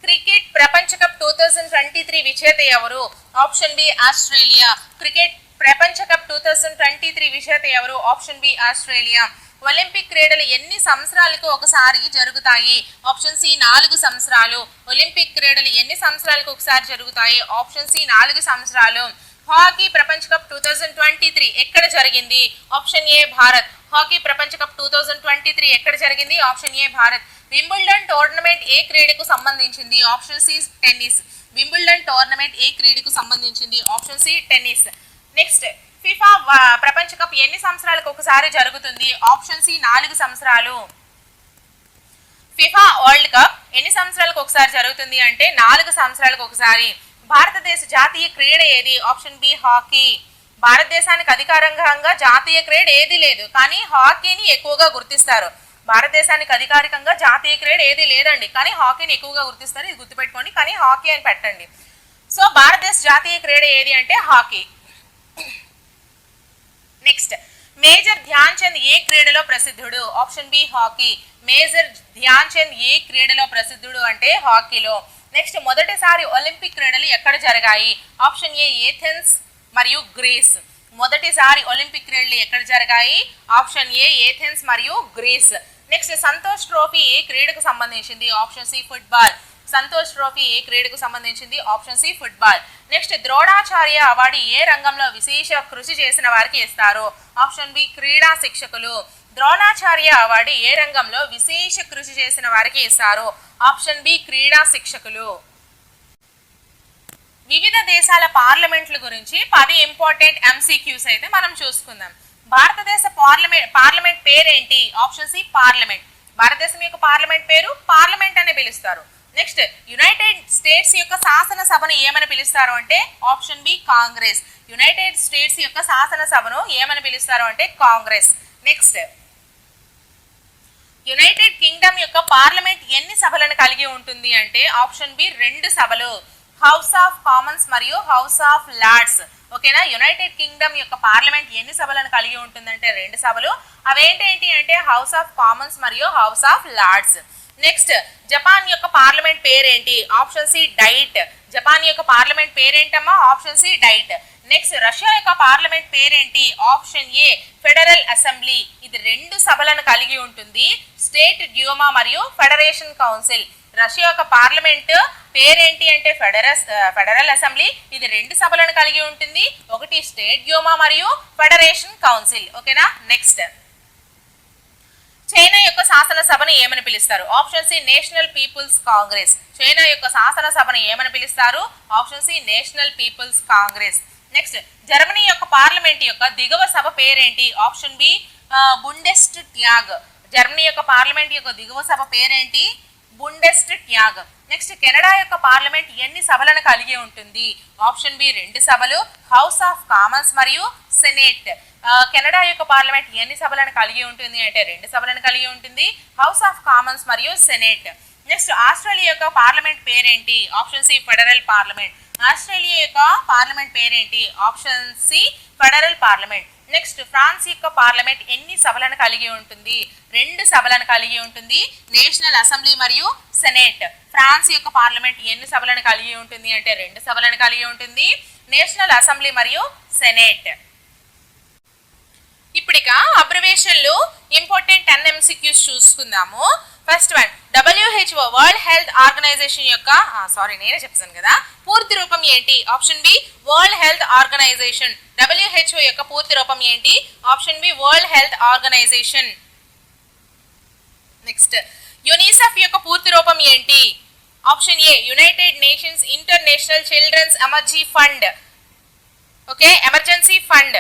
క్రికెట్ ప్రపంచ కప్ 2023 విజేత ఎవరు? Option B Australia. క్రికెట్ ప్రపంచ కప్ 2023 విజేత ఎవరు? Option B Australia. ఒలింపిక్ క్రీడలు ఎన్ని సంవత్సరాలకు ఒకసారి జరుగుతాయి? ఆప్షన్ సి 4 సంవత్సరాలు. ఒలింపిక్ క్రీడలు ఎన్ని సంవత్సరాలకు ఒకసారి జరుగుతాయి? ఆప్షన్ సి 4 సంవత్సరాలు. హాకీ ప్రపంచ కప్ 2023 ఎక్కడ జరిగింది? Option A Bharat. హాకీ ప్రపంచ కప్ 2023 ఎక్కడ జరిగింది? Option A Bharat. Wimbledon tournament ఏ క్రీడకు సంబంధించింది? Option C tennis. Wimbledon tournament ఏ క్రీడకు సంబంధించింది? Option C tennis. Next FIFA ప్రపంచ కప్ ఎన్ని సంవత్సరాలకు ఒకసారి జరుగుతుంది? ఆప్షన్ సి 4 సంవత్సరాలు. ఫిఫా వరల్డ్ కప్ ఎన్ని సంవత్సరాలకు ఒకసారి జరుగుతుంది అంటే 4 సంవత్సరాలకు ఒకసారి. భారతదేశ జాతీయ క్రీడ ఏది? Option B hockey. భారతదేశానికి అధికారికంగా జాతీయ క్రీడ ఏది లేదు, కానీ హాకీని ఎక్కువగా గుర్తిస్తారు. భారతదేశానికి అధికారికంగా జాతీయ క్రీడ ఏది లేదండి, కానీ హాకీని ఎక్కువగా గుర్తిస్తారు. ఇది గుర్తుపెట్టుకోండి, కానీ హాకీ అని పెట్టండి. సో భారతదేశ జాతీయ క్రీడ ఏది అంటే hockey. Next major Dhyan Chand ఏ క్రీడలో ప్రసిద్ధుడు? Option B hockey. Major Dhyan Chand ఏ క్రీడలో ప్రసిద్ధుడు అంటే హాకీలో. నెక్స్ట్ మొదటిసారి ఒలింపిక్ క్రీడలు ఎక్కడ జరిగాయి? ఆప్షన్ ఏ ఏథెన్స్ మరియు గ్రీస్. మొదటిసారి ఒలింపిక్ క్రీడలు ఎక్కడ జరిగాయి? ఆప్షన్ ఏ ఏథెన్స్ మరియు గ్రీస్. నెక్స్ట్ సంతోష్ ట్రోఫీ ఏ క్రీడకు సంబంధించింది? Option C football. Santosh trophy ఏ క్రీడకు సంబంధించింది? Option C football. Next Dronacharya award ఏ రంగంలో విశేష కృషి చేసిన వారికి ఇస్తారు? ఆప్షన్ బి క్రీడా శిక్షకులు. ద్రోణాచార్య అవార్డు ఏ రంగంలో విశేష కృషి చేసిన వారికి ఇస్తారు? ఆప్షన్ బి క్రీడా శిక్షకులు. వివిధ దేశాల పార్లమెంట్ల గురించి 10 ఇంపార్టెంట్ ఎంసీక్యూస్ అయితే మనం చూసుకుందాం. భారతదేశ పార్లమెంట్ పేరేంటి? Option C parliament. భారతదేశం యొక్క పార్లమెంట్ పేరు పార్లమెంట్ అని పిలుస్తారు. నెక్స్ట్ యునైటెడ్ స్టేట్స్ యొక్క శాసనసభను ఏమని పిలుస్తారు అంటే option B Congress. United States యొక్క శాసనసభను ఏమని పిలుస్తారు అంటే కాంగ్రెస్. నెక్స్ట్, యునైటెడ్ కింగ్డమ్ యొక్క పార్లమెంట్ ఎన్ని సభలను కలిగి ఉంటుంది అంటే ఆప్షన్ బి 2 సభలు, హౌస్ ఆఫ్ కామన్స్ మరియు హౌస్ ఆఫ్ లార్డ్స్. ఓకేనా, యునైటెడ్ కింగ్డమ్ యొక్క పార్లమెంట్ ఎన్ని సభలను కలిగి ఉంటుందంటే 2 సభలు. అవేంటేంటి అంటే హౌస్ ఆఫ్ కామన్స్ మరియు House of Lords. Next, Japan యొక్క పార్లమెంట్ పేరేంటి? Option C Diet. జపాన్ యొక్క పార్లమెంట్ పేరేంటమ్మా? Option C diet. Next, Russia యొక్క పార్లమెంట్ పేరేంటి? Option A federal assembly. ఇది 2 సభలను కలిగి ఉంటుంది, స్టేట్ డ్యూమా మరియు ఫెడరేషన్ కౌన్సిల్. రష్యా యొక్క పార్లమెంట్ పేరేంటి అంటే ఫెడరల్ అసెంబ్లీ. ఇది 2 సభలను కలిగి ఉంటుంది, ఒకటి స్టేట్ డ్యూమా మరియు ఫెడరేషన్ కౌన్సిల్. ఓకేనా. నెక్స్ట్, చైనా యొక్క శాసనసభను ఏమని పిలుస్తారు? Option C National People's Congress. China యొక్క శాసనసభను ఏమని పిలుస్తారు? Option C National People's Congress. Next, Germany యొక్క పార్లమెంట్ యొక్క దిగువ సభ పేరేంటి? Option B Bundestag. Germany యొక్క పార్లమెంట్ యొక్క దిగువ సభ పేరేంటి? Bundestag. నెక్స్ట్, కెనడా యొక్క పార్లమెంట్ ఎన్ని సభలను కలిగి ఉంటుంది? ఆప్షన్ బి 2 సభలు, హౌస్ ఆఫ్ కామన్స్ మరియు సెనేట్. కెనడా యొక్క పార్లమెంట్ ఎన్ని సభలను కలిగి ఉంటుంది అంటే 2 సభలను కలిగి ఉంటుంది, హౌస్ ఆఫ్ కామన్స్ మరియు సెనేట్. నెక్స్ట్, ఆస్ట్రేలియా యొక్క పార్లమెంట్ పేరేంటి? Option C federal parliament. Australia యొక్క పార్లమెంట్ పేరేంటి? Option C federal parliament. Next, France యొక్క పార్లమెంట్ ఎన్ని సభలను కలిగి ఉంటుంది? 2 సభలను కలిగి ఉంటుంది, నేషనల్ అసెంబ్లీ మరియు సెనేట్. ఫ్రాన్స్ యొక్క పార్లమెంట్ ఎన్ని సభలను కలిగి ఉంటుంది అంటే 2 సభలను కలిగి ఉంటుంది, నేషనల్ అసెంబ్లీ మరియు సెనేట్. ఇప్పుడిక అబ్రివేషన్లు ఇంపార్టెంట్ 10 MCQs చూసుకుందాము. First one, WHO World Health Organization యొక్క నేనే చెప్తాను కదా, పూర్తి రూపం ఏంటి? Option B World Health Organization. WHO యొక్క పూర్తి రూపం ఏంటి? Option B World Health Organization. Next, UNICEF యొక్క పూర్తి రూపం ఏంటి? Option A United Nations International Children's emergency fund. Okay, emergency fund.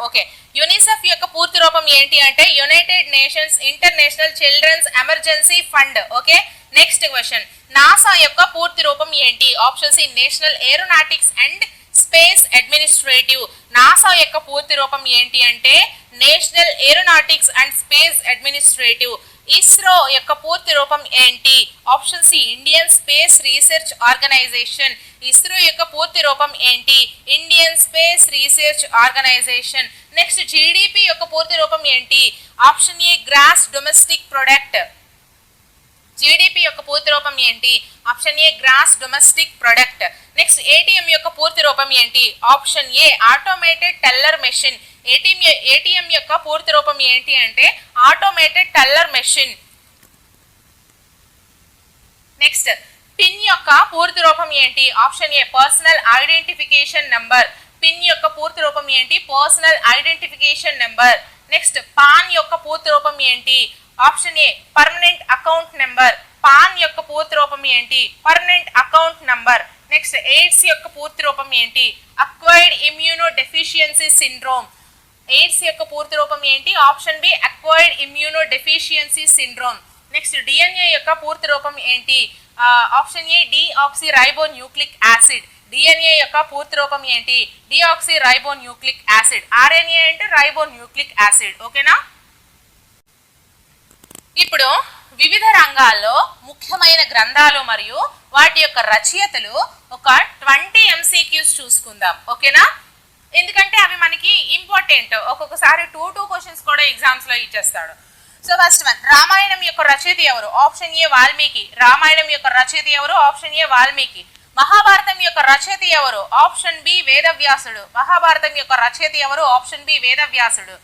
Okay, UNICEF యొక్క పూర్తి రూపం ఏంటి అంటే United Nations International Children's Emergency fund. Okay. Next question, NASA యొక్క పూర్తి రూపం ఏంటి? Option C National Aeronautics and Space Administrative. NASA యొక్క పూర్తి రూపం ఏంటి అంటే National Aeronautics and Space Administrative. ISRO యొక్క పూర్తి రూపం ఏంటి? Option C Indian Space Research Organisation. ISRO యొక్క పూర్తి రూపం ఏంటి? Indian Space Research Organisation. Next, GDP యొక్క పూర్తి రూపం ఏంటి? Option A gross domestic product. GDP యొక్క పూర్తి రూపం ఏంటి? Option A gross domestic product. Next, ATM యొక్క పూర్తి రూపం ఏంటి? Option A automated teller machine. ATM యొక్క పూర్తి రూపం ఏంటి అంటే automated teller machine. Next, PIN యొక్క పూర్తి రూపం ఏంటి? Option A personal identification number. PIN యొక్క పూర్తి రూపం ఏంటి? Personal identification number. Next, PAN యొక్క పూర్తి రూపం ఏంటి? Option A permanent account number. PAN యొక్క పూర్తి రూపం ఏంటి? Permanent account number. Next, AIDS యొక్క పూర్తి రూపం ఏంటి? Acquired immuno deficiency syndrome. AIDS యొక్క పూర్తి రూపం ఏంటి? Option B acquired immuno deficiency syndrome. Next, DNA యొక్క పూర్తి రూపం ఏంటి? Option A deoxyribonucleic acid. DNA యొక్క పూర్తి రూపం ఏంటి? Deoxyribonucleic acid. RNA అంటే రైబో న్యూక్లిక్ యాసిడ్. ఓకేనా. ఇప్పుడు వివిధ రంగాల్లో ముఖ్యమైన గ్రంథాలు మరియు వాటి యొక్క రచయితలు ఒక 20 MCQs చూసుకుందాం. ఓకేనా. ఎందుకంటే అవి మనకి ఇంపార్టెంట్. ఒక్కొక్కసారి 2 క్వశ్చన్స్ కూడా ఎగ్జామ్స్ లో ఇచ్చేస్తాడు. సో ఫస్ట్ వన్, రామాయణం యొక్క రచయిత ఎవరు? ఆప్షన్ ఏ వాల్మీకి. రామాయణం యొక్క రచయిత ఎవరు? ఆప్షన్ ఏ వాల్మీకి. మహాభారతం యొక్క రచయిత ఎవరు? ఆప్షన్ బి వేదవ్యాసుడు. మహాభారతం యొక్క రచయిత ఎవరు? ఆప్షన్ బి వేదవ్యాసుడు.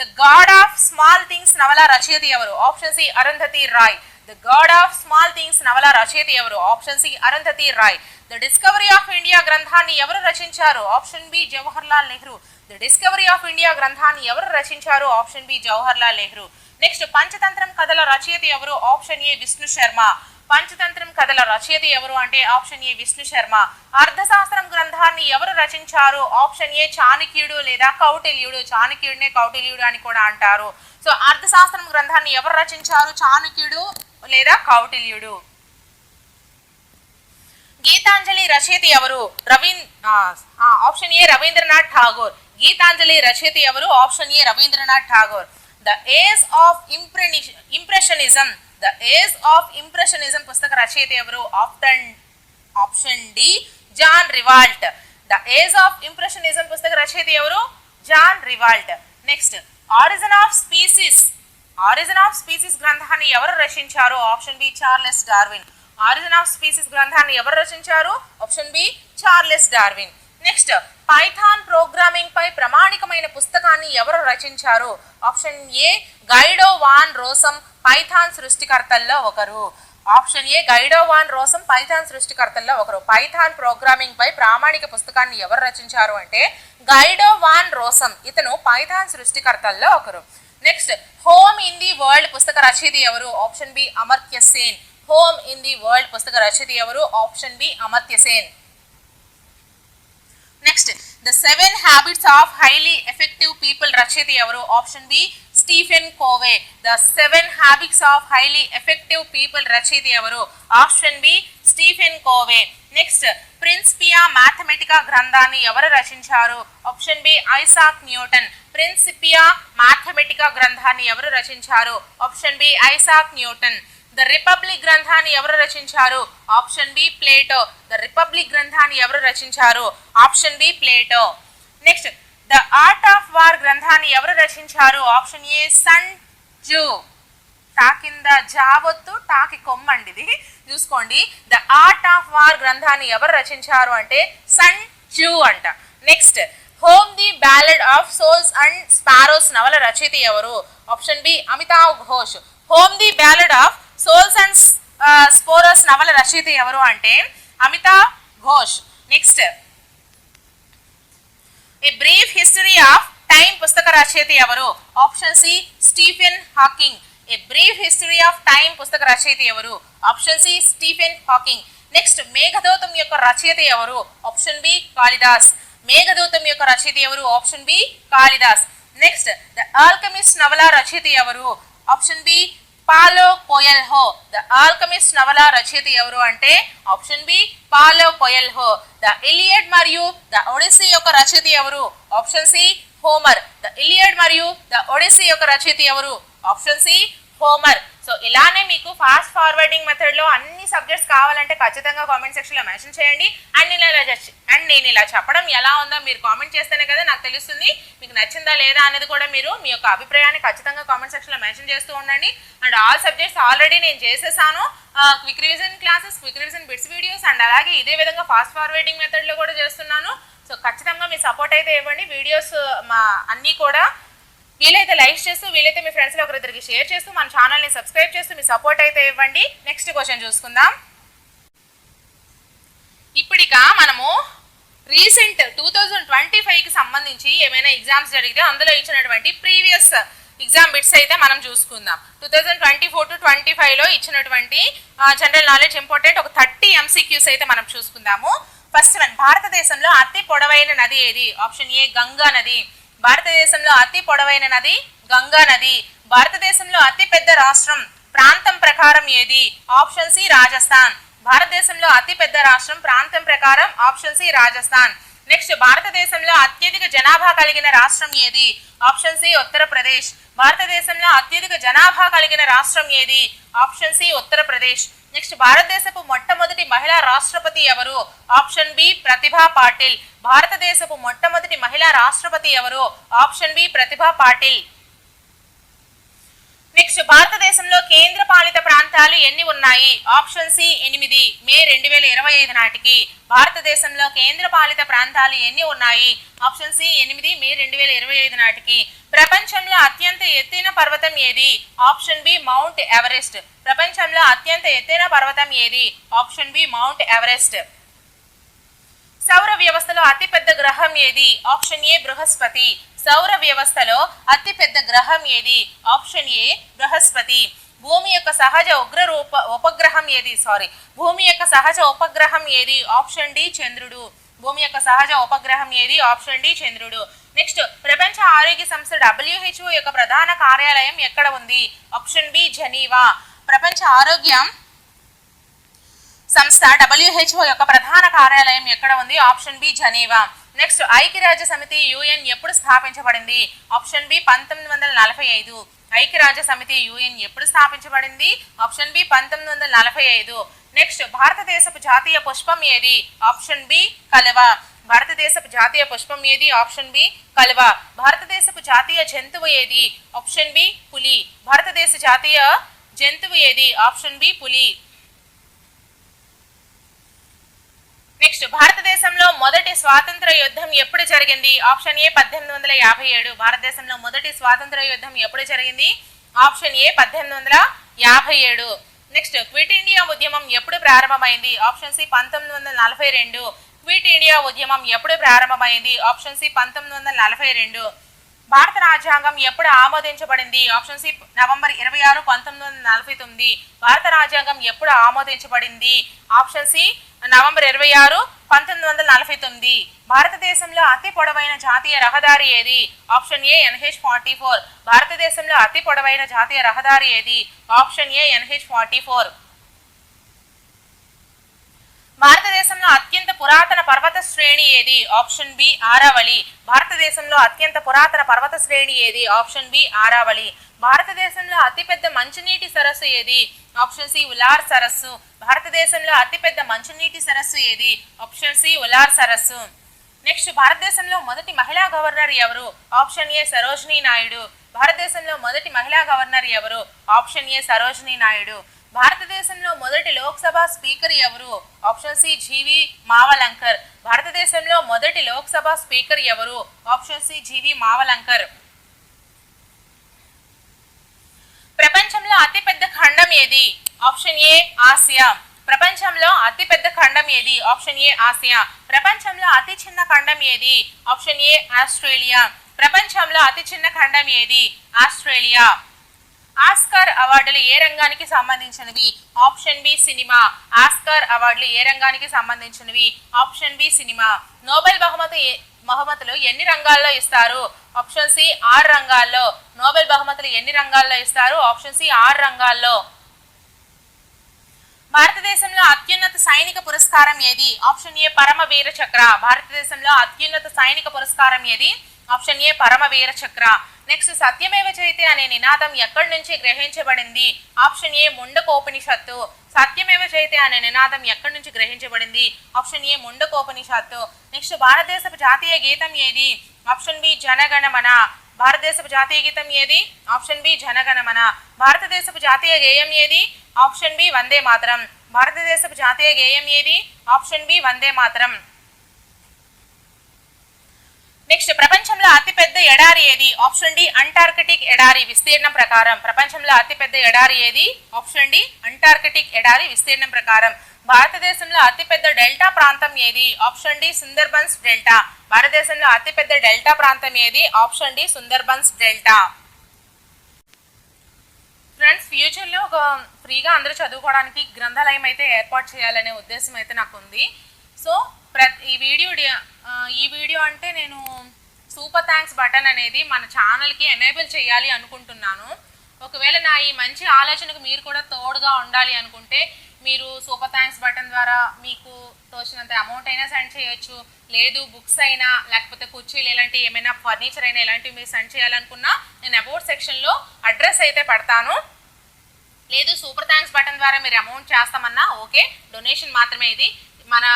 The God of Small Things నవల రచయిత ఎవరు? Option C Arundhati Roy. The God of Small Things నవల రచయిత ఎవరు? Option C Arundhati Roy. The Discovery of India గ్రంథాన్ని ఎవరు రచించారు? Option B Jawaharlal Nehru. The Discovery of India గ్రంథాన్ని ఎవరు రచించారు? Option B Jawaharlal Nehru. Next, Panchatantram కథల రచయిత ఎవరు? Option A Vishnu Sharma. పంచతంత్రం కథల రచయిత ఎవరు అంటే ఆప్షన్ ఏ విష్ణు శర్మ. అర్థశాస్త్రం గ్రంథాన్ని ఎవరు రచించారు? ఆప్షన్ ఏ చాణక్యుడు లేదా కౌటిల్యుడు. చాణక్యుడినే కౌటిల్యుడు అని కూడా అంటారు. సో అర్థశాస్త్రం గ్రంథాన్ని ఎవరు రచించారు? చాణక్యుడు లేదా కౌటిల్యుడు. గీతాంజలి రచయిత ఎవరు? Option A Rabindranath Tagore. గీతాంజలి రచయిత ఎవరు? Option A Rabindranath Tagore. The age of impressionism, the age of impressionism పుస్తక రచయిత ఎవరు? Option D John Rewald. The age of impressionism పుస్తక రచయిత ఎవరు? John Rewald. Next origin of species, origin of species గ్రంథాన్ని ఎవరు రచించారు? Option B Charles Darwin. Origin of species గ్రంథాన్ని ఎవరు రచించారు? Option B Charles Darwin. Next Python programming పై ప్రామాణికమైన పుస్తకాన్ని ఎవరు రచించారు? Option A Guido van Rossum Python సృష్టికర్తల్లో ఒకరు. Option A Guido van Rossum Python సృష్టికర్తల్లో ఒకరు. పైథాన్ ప్రోగ్రామింగ్ పై ప్రామాణిక పుస్తకాన్ని ఎవరు రచించారు అంటే గైడో వాన్ రోసమ్, ఇతను పైథాన్ సృష్టికర్తల్లో ఒకరు. Next home in the world పుస్తక రచయిత ఎవరు? Option B Amartya Sen. Home in the world పుస్తక రచయిత ఎవరు? Option B Amartya Sen. Next the 7 habits of highly effective people రచయిత ఎవరు? Option B Stephen Covey. The 7 habits of highly effective people రచయిత ఎవరు? Option B Stephen Covey. Next Principia Mathematica గ్రంథాన్ని ఎవరు రచించారు? Option B Isaac Newton. Principia Mathematica గ్రంథాన్ని ఎవరు రచించారు? Option B Isaac Newton. The Republic గ్రంథాన్ని ఎవరు రచించారు? Option B Plato. The Republic గ్రంథాన్ని ఎవరు రచించారు? Option B Plato. Next the art of war గ్రంథాన్ని ఎవరు రచించారు? Option A Sun Tzu. టా కింద జావొత్తు టాకి కొమ్మండి, ఇది చూసుకోండి. ద ఆర్ట్ ఆఫ్ వార్ గ్రంథాన్ని ఎవరు రచించారు అంటే సన్ జూ అంట. Next home the ballad of souls and sparrows నవల రచయిత ఎవరు? Option B Amitav Ghosh. Home the ballad of souls and sparrows నవల రచయిత ఎవరు అంటే Amitav Ghosh. Next a brief history of time పుస్తక రచయిత ఎవరు? Option C Stephen Hawking. A brief history of time పుస్తక రచయిత ఎవరు? Option C Stephen Hawking. Next Meghadutam యొక్క రచయిత ఎవరు? Option B Kalidas. మేఘదూతం యొక్క రచయిత ఎవరు? Option B Kalidas. Next the alchemist నవల రచయిత ఎవరు? Option B Paulo Coelho. The alchemist నవల రచయిత ఎవరు అంటే option B Paulo Coelho. The Iliad మరియు ద ఒడిస్సీ యొక్క రచయిత ఎవరు? Option C Homer. The Iliad మరియు ద ఒడిస్సీ యొక్క రచయిత ఎవరు? Option C Homer. సో ఇలానే మీకు ఫాస్ట్ ఫార్వర్డింగ్ మెథడ్లో అన్ని సబ్జెక్ట్స్ కావాలంటే ఖచ్చితంగా కామెంట్ సెక్షన్లో మెన్షన్ చేయండి. అండ్ నేను ఇలా చెప్పడం ఎలా ఉందో మీరు కామెంట్ చేస్తేనే కదా నాకు తెలుస్తుంది మీకు నచ్చిందా లేదా అనేది కూడా. మీరు మీ యొక్క అభిప్రాయాన్ని ఖచ్చితంగా కామెంట్ సెక్షన్లో మెన్షన్ చేస్తూ ఉండండి. అండ్ ఆల్ సబ్జెక్ట్స్ ఆల్రెడీ నేను చేసేసాను. Quick revision classes, quick revision bits videos, and అలాగే ఇదే విధంగా ఫాస్ట్ ఫార్వర్డింగ్ మెథడ్లో కూడా చేస్తున్నాను. సో ఖచ్చితంగా మీ సపోర్ట్ అయితే ఇవ్వండి. వీడియోస్ మా అన్నీ కూడా వీలైతే లైక్ చేస్తూ, వీలైతే మీ ఫ్రెండ్స్లో ఒకరిద్దరికి షేర్ చేస్తూ, మన ఛానల్ని సబ్స్క్రైబ్ చేస్తూ మీ సపోర్ట్ అయితే ఇవ్వండి. నెక్స్ట్ క్వశ్చన్ చూసుకుందాం. ఇప్పుడిక మనము రీసెంట్ 2025కి సంబంధించి ఏమైనా ఎగ్జామ్స్ జరిగితే అందులో ఇచ్చినటువంటి ప్రీవియస్ ఎగ్జామ్ బిట్స్ అయితే మనం చూసుకుందాం. 2024 to 25లో ఇచ్చినటువంటి జనరల్ నాలెడ్జ్ ఇంపార్టెంట్ ఒక 30 MCQs అయితే మనం చూసుకుందాము. ఫస్ట్ వన్, భారతదేశంలో అతి పొడవైన నది ఏది? ఆప్షన్ ఏ గంగా నది. భారతదేశంలో అతి పొడవైన నది గంగా నది. భారతదేశంలో అతి పెద్ద రాష్ట్రం ప్రాంతం ప్రకారం ఏది? Option C Rajasthan. భారతదేశంలో అతి పెద్ద రాష్ట్రం ప్రాంతం ప్రకారం ఆప్షన్ సి రాజస్థాన్. నెక్స్ట్ భారతదేశంలో అత్యధిక జనాభా కలిగిన రాష్ట్రం ఏది? Option C Uttar Pradesh. భారతదేశంలో అత్యధిక జనాభా కలిగిన రాష్ట్రం ఏది? Option C Uttar Pradesh. నెక్స్ట్ భారతదేశపు మొట్టమొదటి మహిళా రాష్ట్రపతి ఎవరు? ఆప్షన్ బి ప్రతిభా పాటిల్. భారతదేశపు మొట్టమొదటి మహిళా రాష్ట్రపతి ఎవరు? ఆప్షన్ బి ప్రతిభా పాటిల్. నెక్స్ట్ భారతదేశంలో కేంద్ర పాలిత ప్రాంతాలు ఎన్ని ఉన్నాయి? ఆప్షన్ సి 8 మే 2025 నాటికి. భారతదేశంలో కేంద్ర పాలిత ప్రాంతాలు ఎన్ని ఉన్నాయి? ఆప్షన్ సి 8 మే 2025 నాటికి. ప్రపంచంలో అత్యంత ఎత్తైన పర్వతం ఏది? Option B Mount Everest. ప్రపంచంలో అత్యంత ఎత్తైన పర్వతం ఏది? Option B Mount Everest. సౌర వ్యవస్థలో అతిపెద్ద గ్రహం ఏది? ఆప్షన్ ఏ బృహస్పతి. సౌర వ్యవస్థలో అతిపెద్ద గ్రహం ఏది? ఆప్షన్ ఏ బృహస్పతి. భూమి యొక్క సహజ ఉపగ్రహం ఏది? భూమి యొక్క సహజ ఉపగ్రహం ఏది? ఆప్షన్ డి చంద్రుడు. భూమి యొక్క సహజ ఉపగ్రహం ఏది? ఆప్షన్ డి చంద్రుడు. నెక్స్ట్ ప్రపంచ ఆరోగ్య సంస్థ WHO యొక్క ప్రధాన కార్యాలయం ఎక్కడ ఉంది? Option B Geneva. ప్రపంచ ఆరోగ్య సంస్థ WHO యొక్క ప్రధాన కార్యాలయం ఎక్కడ ఉంది? Option B జనీవా. నెక్స్ట్, ఐక్యరాజ్య సమితి UN ఎప్పుడు స్థాపించబడింది? Option B 1945. ఐక్యరాజ్య సమితి UN ఎప్పుడు స్థాపించబడింది? Option B 1945. నెక్స్ట్, భారతదేశపు జాతీయ పుష్పం ఏది? ఆప్షన్ బి కలువ. భారతదేశపు జాతీయ పుష్పం ఏది? ఆప్షన్ బి కలువ. భారతదేశపు జాతీయ జంతువు ఏది? ఆప్షన్ బి పులి. భారతదేశ జాతీయ జంతువు ఏది? ఆప్షన్ బి పులి. నెక్స్ట్, భారతదేశంలో మొదటి స్వాతంత్ర యుద్ధం ఎప్పుడు జరిగింది? ఆప్షన్ ఏ 1857. భారతదేశంలో మొదటి స్వాతంత్ర యుద్ధం ఎప్పుడు జరిగింది? ఆప్షన్ ఏ 1857. నెక్స్ట్, క్విట్ ఇండియా ఉద్యమం ఎప్పుడు ప్రారంభమైంది? Option C 1942. క్విట్ ఇండియా ఉద్యమం ఎప్పుడు ప్రారంభమైంది? Option C 1942. భారత రాజ్యాంగం ఎప్పుడు ఆమోదించబడింది? Option C November 26, 1949. భారత రాజ్యాంగం ఎప్పుడు ఆమోదించబడింది? Option C November 26, 1949. భారతదేశంలో అతి పొడవైన జాతీయ రహదారి ఏది? Option A NH44. భారతదేశంలో అతి పొడవైన జాతీయ రహదారి ఏది? Option A NH44. భారతదేశంలో అత్యంత పురాతన పర్వత శ్రేణి ఏది? Option B Aravalli. భారతదేశంలో అత్యంత పురాతన పర్వత శ్రేణి ఏది? Option B Aravalli. భారతదేశంలో అతిపెద్ద మంచునీటి సరస్సు ఏది? ఆప్షన్ సి ఉలార్ సరస్సు. భారతదేశంలో అతిపెద్ద మంచునీటి సరస్సు ఏది? ఆప్షన్ సి ఉలార్ సరస్సు. నెక్స్ట్, భారతదేశంలో మొదటి మహిళా గవర్నర్ ఎవరు? Option A Sarojini Naidu. భారతదేశంలో మొదటి మహిళా గవర్నర్ ఎవరు? Option A Sarojini Naidu. భారతదేశంలో మొదటి లోక్సభ స్పీకర్ ఎవరు? ఆప్షన్ సి జీవి మావలంకర్. భారతదేశంలో మొదటి లోక్సభ స్పీకర్ ఎవరు? ఆప్షన్ సి జీవి మావలంకర్. ప్రపంచంలో అతిపెద్ద ఖండం ఏది? ఆప్షన్ ఏ ఆసియా. ప్రపంచంలో అతిపెద్ద ఖండం ఏది? ఆప్షన్ ఏ ఆసియా. ప్రపంచంలో అతి చిన్న ఖండం ఏది? ఆప్షన్ ఏ ఆస్ట్రేలియా. ప్రపంచంలో అతి చిన్న ఖండం ఏది? ఆస్ట్రేలియా. ఆస్కార్ అవార్డులు ఏ రంగానికి సంబంధించినవి? Option B cinema. ఆస్కార్ అవార్డులు ఏ రంగానికి సంబంధించినవి? Option B cinema. నోబెల్ బహుమతులు ఎన్ని రంగాల్లో ఇస్తారు? ఆప్షన్ సి 6 రంగాల్లో. నోబెల్ బహుమతులు ఎన్ని రంగాల్లో ఇస్తారు? ఆప్షన్ సి 6 రంగాల్లో. భారతదేశంలో అత్యున్నత సైనిక పురస్కారం ఏది? ఆప్షన్ ఏ పరమవీర చక్ర. భారతదేశంలో అత్యున్నత సైనిక పురస్కారం ఏది? ఆప్షన్ ఏ పరమవీర చక్ర. నెక్స్ట్, సత్యమేవ జయతే అనే నినాదం ఎక్కడి నుంచి గ్రహించబడింది? Option A Mundakopanishad. సత్యమేవ జయతే అనే నినాదం ఎక్కడి నుంచి గ్రహించబడింది? Option A Mundakopanishad. నెక్స్ట్, భారతదేశపు జాతీయ గీతం ఏది? Option B Jana Gana Mana. భారతదేశపు జాతీయ గీతం ఏది? Option B Jana Gana Mana. భారతదేశపు జాతీయ గేయం ఏది? Option B Vande Mataram. భారతదేశపు జాతీయ గేయం ఏది? Option B Vande Mataram. Next, ప్రపంచంలో అతిపెద్ద ఎడారి ఏది? ఆప్షన్ డి అంటార్కిటిక్ ఎడారి విస్తీర్ణం ప్రకారం. ప్రపంచంలో అతిపెద్ద ఎడారి ఏది? ఆప్షన్ డి అంటార్కిటిక్ ఎడారి విస్తీర్ణం ప్రకారం. భారతదేశంలో అతిపెద్ద డెల్టా ప్రాంతం ఏది? Option D Sundarbans delta. భారతదేశంలో అతిపెద్ద డెల్టా ప్రాంతం ఏది? Option D Sundarbans delta. Friends, ఫ్యూచర్లో ఒక ఫ్రీగా అందరూ చదువుకోవడానికి గ్రంథాలయం అయితే ఏర్పాటు చేయాలనే ఉద్దేశం అయితే నాకు ఉంది. సో ఈ వీడియో అంటే నేను సూపర్ థ్యాంక్స్ బటన్ అనేది మన ఛానల్కి ఎనేబుల్ చేయాలి అనుకుంటున్నాను. ఒకవేళ నా ఈ మంచి ఆలోచనకు మీరు కూడా తోడుగా ఉండాలి అనుకుంటే మీరు సూపర్ థ్యాంక్స్ బటన్ ద్వారా మీకు తోచినంత అమౌంట్ అయినా సెండ్ చేయొచ్చు. లేదు బుక్స్ అయినా లేకపోతే కుర్చీలు ఇలాంటి ఏమైనా ఫర్నిచర్ అయినా ఇలాంటివి మీరు సెండ్ చేయాలనుకున్నా నేను అబౌట్ సెక్షన్లో అడ్రస్ అయితే పెడతాను. లేదు సూపర్ థ్యాంక్స్ బటన్ ద్వారా మీరు అమౌంట్ చేస్తామన్నా ఓకే, డొనేషన్ మాత్రమే. ఇది మన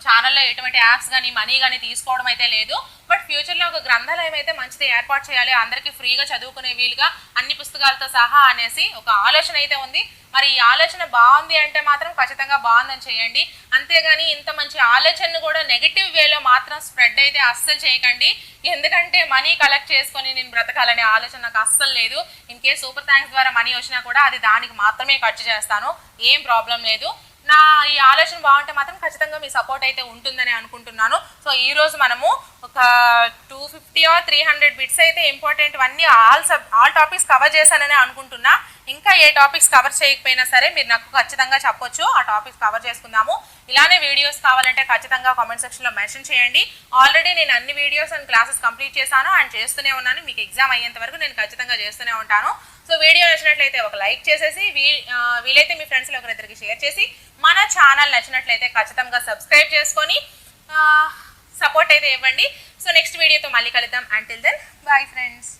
ఛానల్లో ఎటువంటి యాప్స్ కానీ మనీ కానీ తీసుకోవడం అయితే లేదు. బట్ ఫ్యూచర్లో ఒక గ్రంథాలయం అయితే మంచిది ఏర్పాటు చేయాలి, అందరికీ ఫ్రీగా చదువుకునే వీలుగా అన్ని పుస్తకాలతో సహా అనేసి ఒక ఆలోచన అయితే ఉంది. మరి ఈ ఆలోచన బాగుంది అంటే మాత్రం ఖచ్చితంగా బాగుందని చేయండి. అంతేగాని ఇంత మంచి ఆలోచనను కూడా నెగిటివ్ వేలో మాత్రం స్ప్రెడ్ అయితే అస్సలు చేయకండి. ఎందుకంటే మనీ కలెక్ట్ చేసుకొని నేను బ్రతకాలనే ఆలోచన నాకు అస్సలు లేదు. ఇన్ కేస్ సూపర్ థ్యాంక్స్ ద్వారా మనీ వచ్చినా కూడా అది దానికి మాత్రమే ఖర్చు చేస్తాను, ఏం ప్రాబ్లం లేదు. నా ఈ ఆలోచన బాగుంటే మాత్రం ఖచ్చితంగా మీ సపోర్ట్ అయితే ఉంటుందని అనుకుంటున్నాను. సో ఈరోజు మనము ఒక 250 or 300 బిట్స్ అయితే ఇంపార్టెంట్ అన్నీ ఆల్ టాపిక్స్ కవర్ చేశానని అనుకుంటున్నా. ఇంకా ఏ టాపిక్స్ కవర్ చేయకపోయినా సరే మీరు నాకు ఖచ్చితంగా చెప్పొచ్చు, ఆ టాపిక్స్ కవర్ చేసుకుందాము. ఇలానే వీడియోస్ కావాలంటే ఖచ్చితంగా కామెంట్ సెక్షన్లో మెన్షన్ చేయండి. ఆల్రెడీ నేను అన్ని వీడియోస్ అండ్ క్లాసెస్ కంప్లీట్ చేశాను అండ్ చేస్తూనే ఉన్నాను. మీకు ఎగ్జామ్ అయ్యేంత వరకు నేను ఖచ్చితంగా చేస్తూనే ఉంటాను. సో వీడియో నచ్చినట్లయితే ఒక లైక్ చేసేసి వీలైతే మీ ఫ్రెండ్స్లో ఒకరిద్దరికి షేర్ చేసి మన ఛానల్ నచ్చినట్లయితే ఖచ్చితంగా సబ్స్క్రైబ్ చేసుకొని సపోర్ట్ అయితే ఇవ్వండి. సో నెక్స్ట్ వీడియోతో మళ్ళీ కలుద్దాం. Until then bye friends.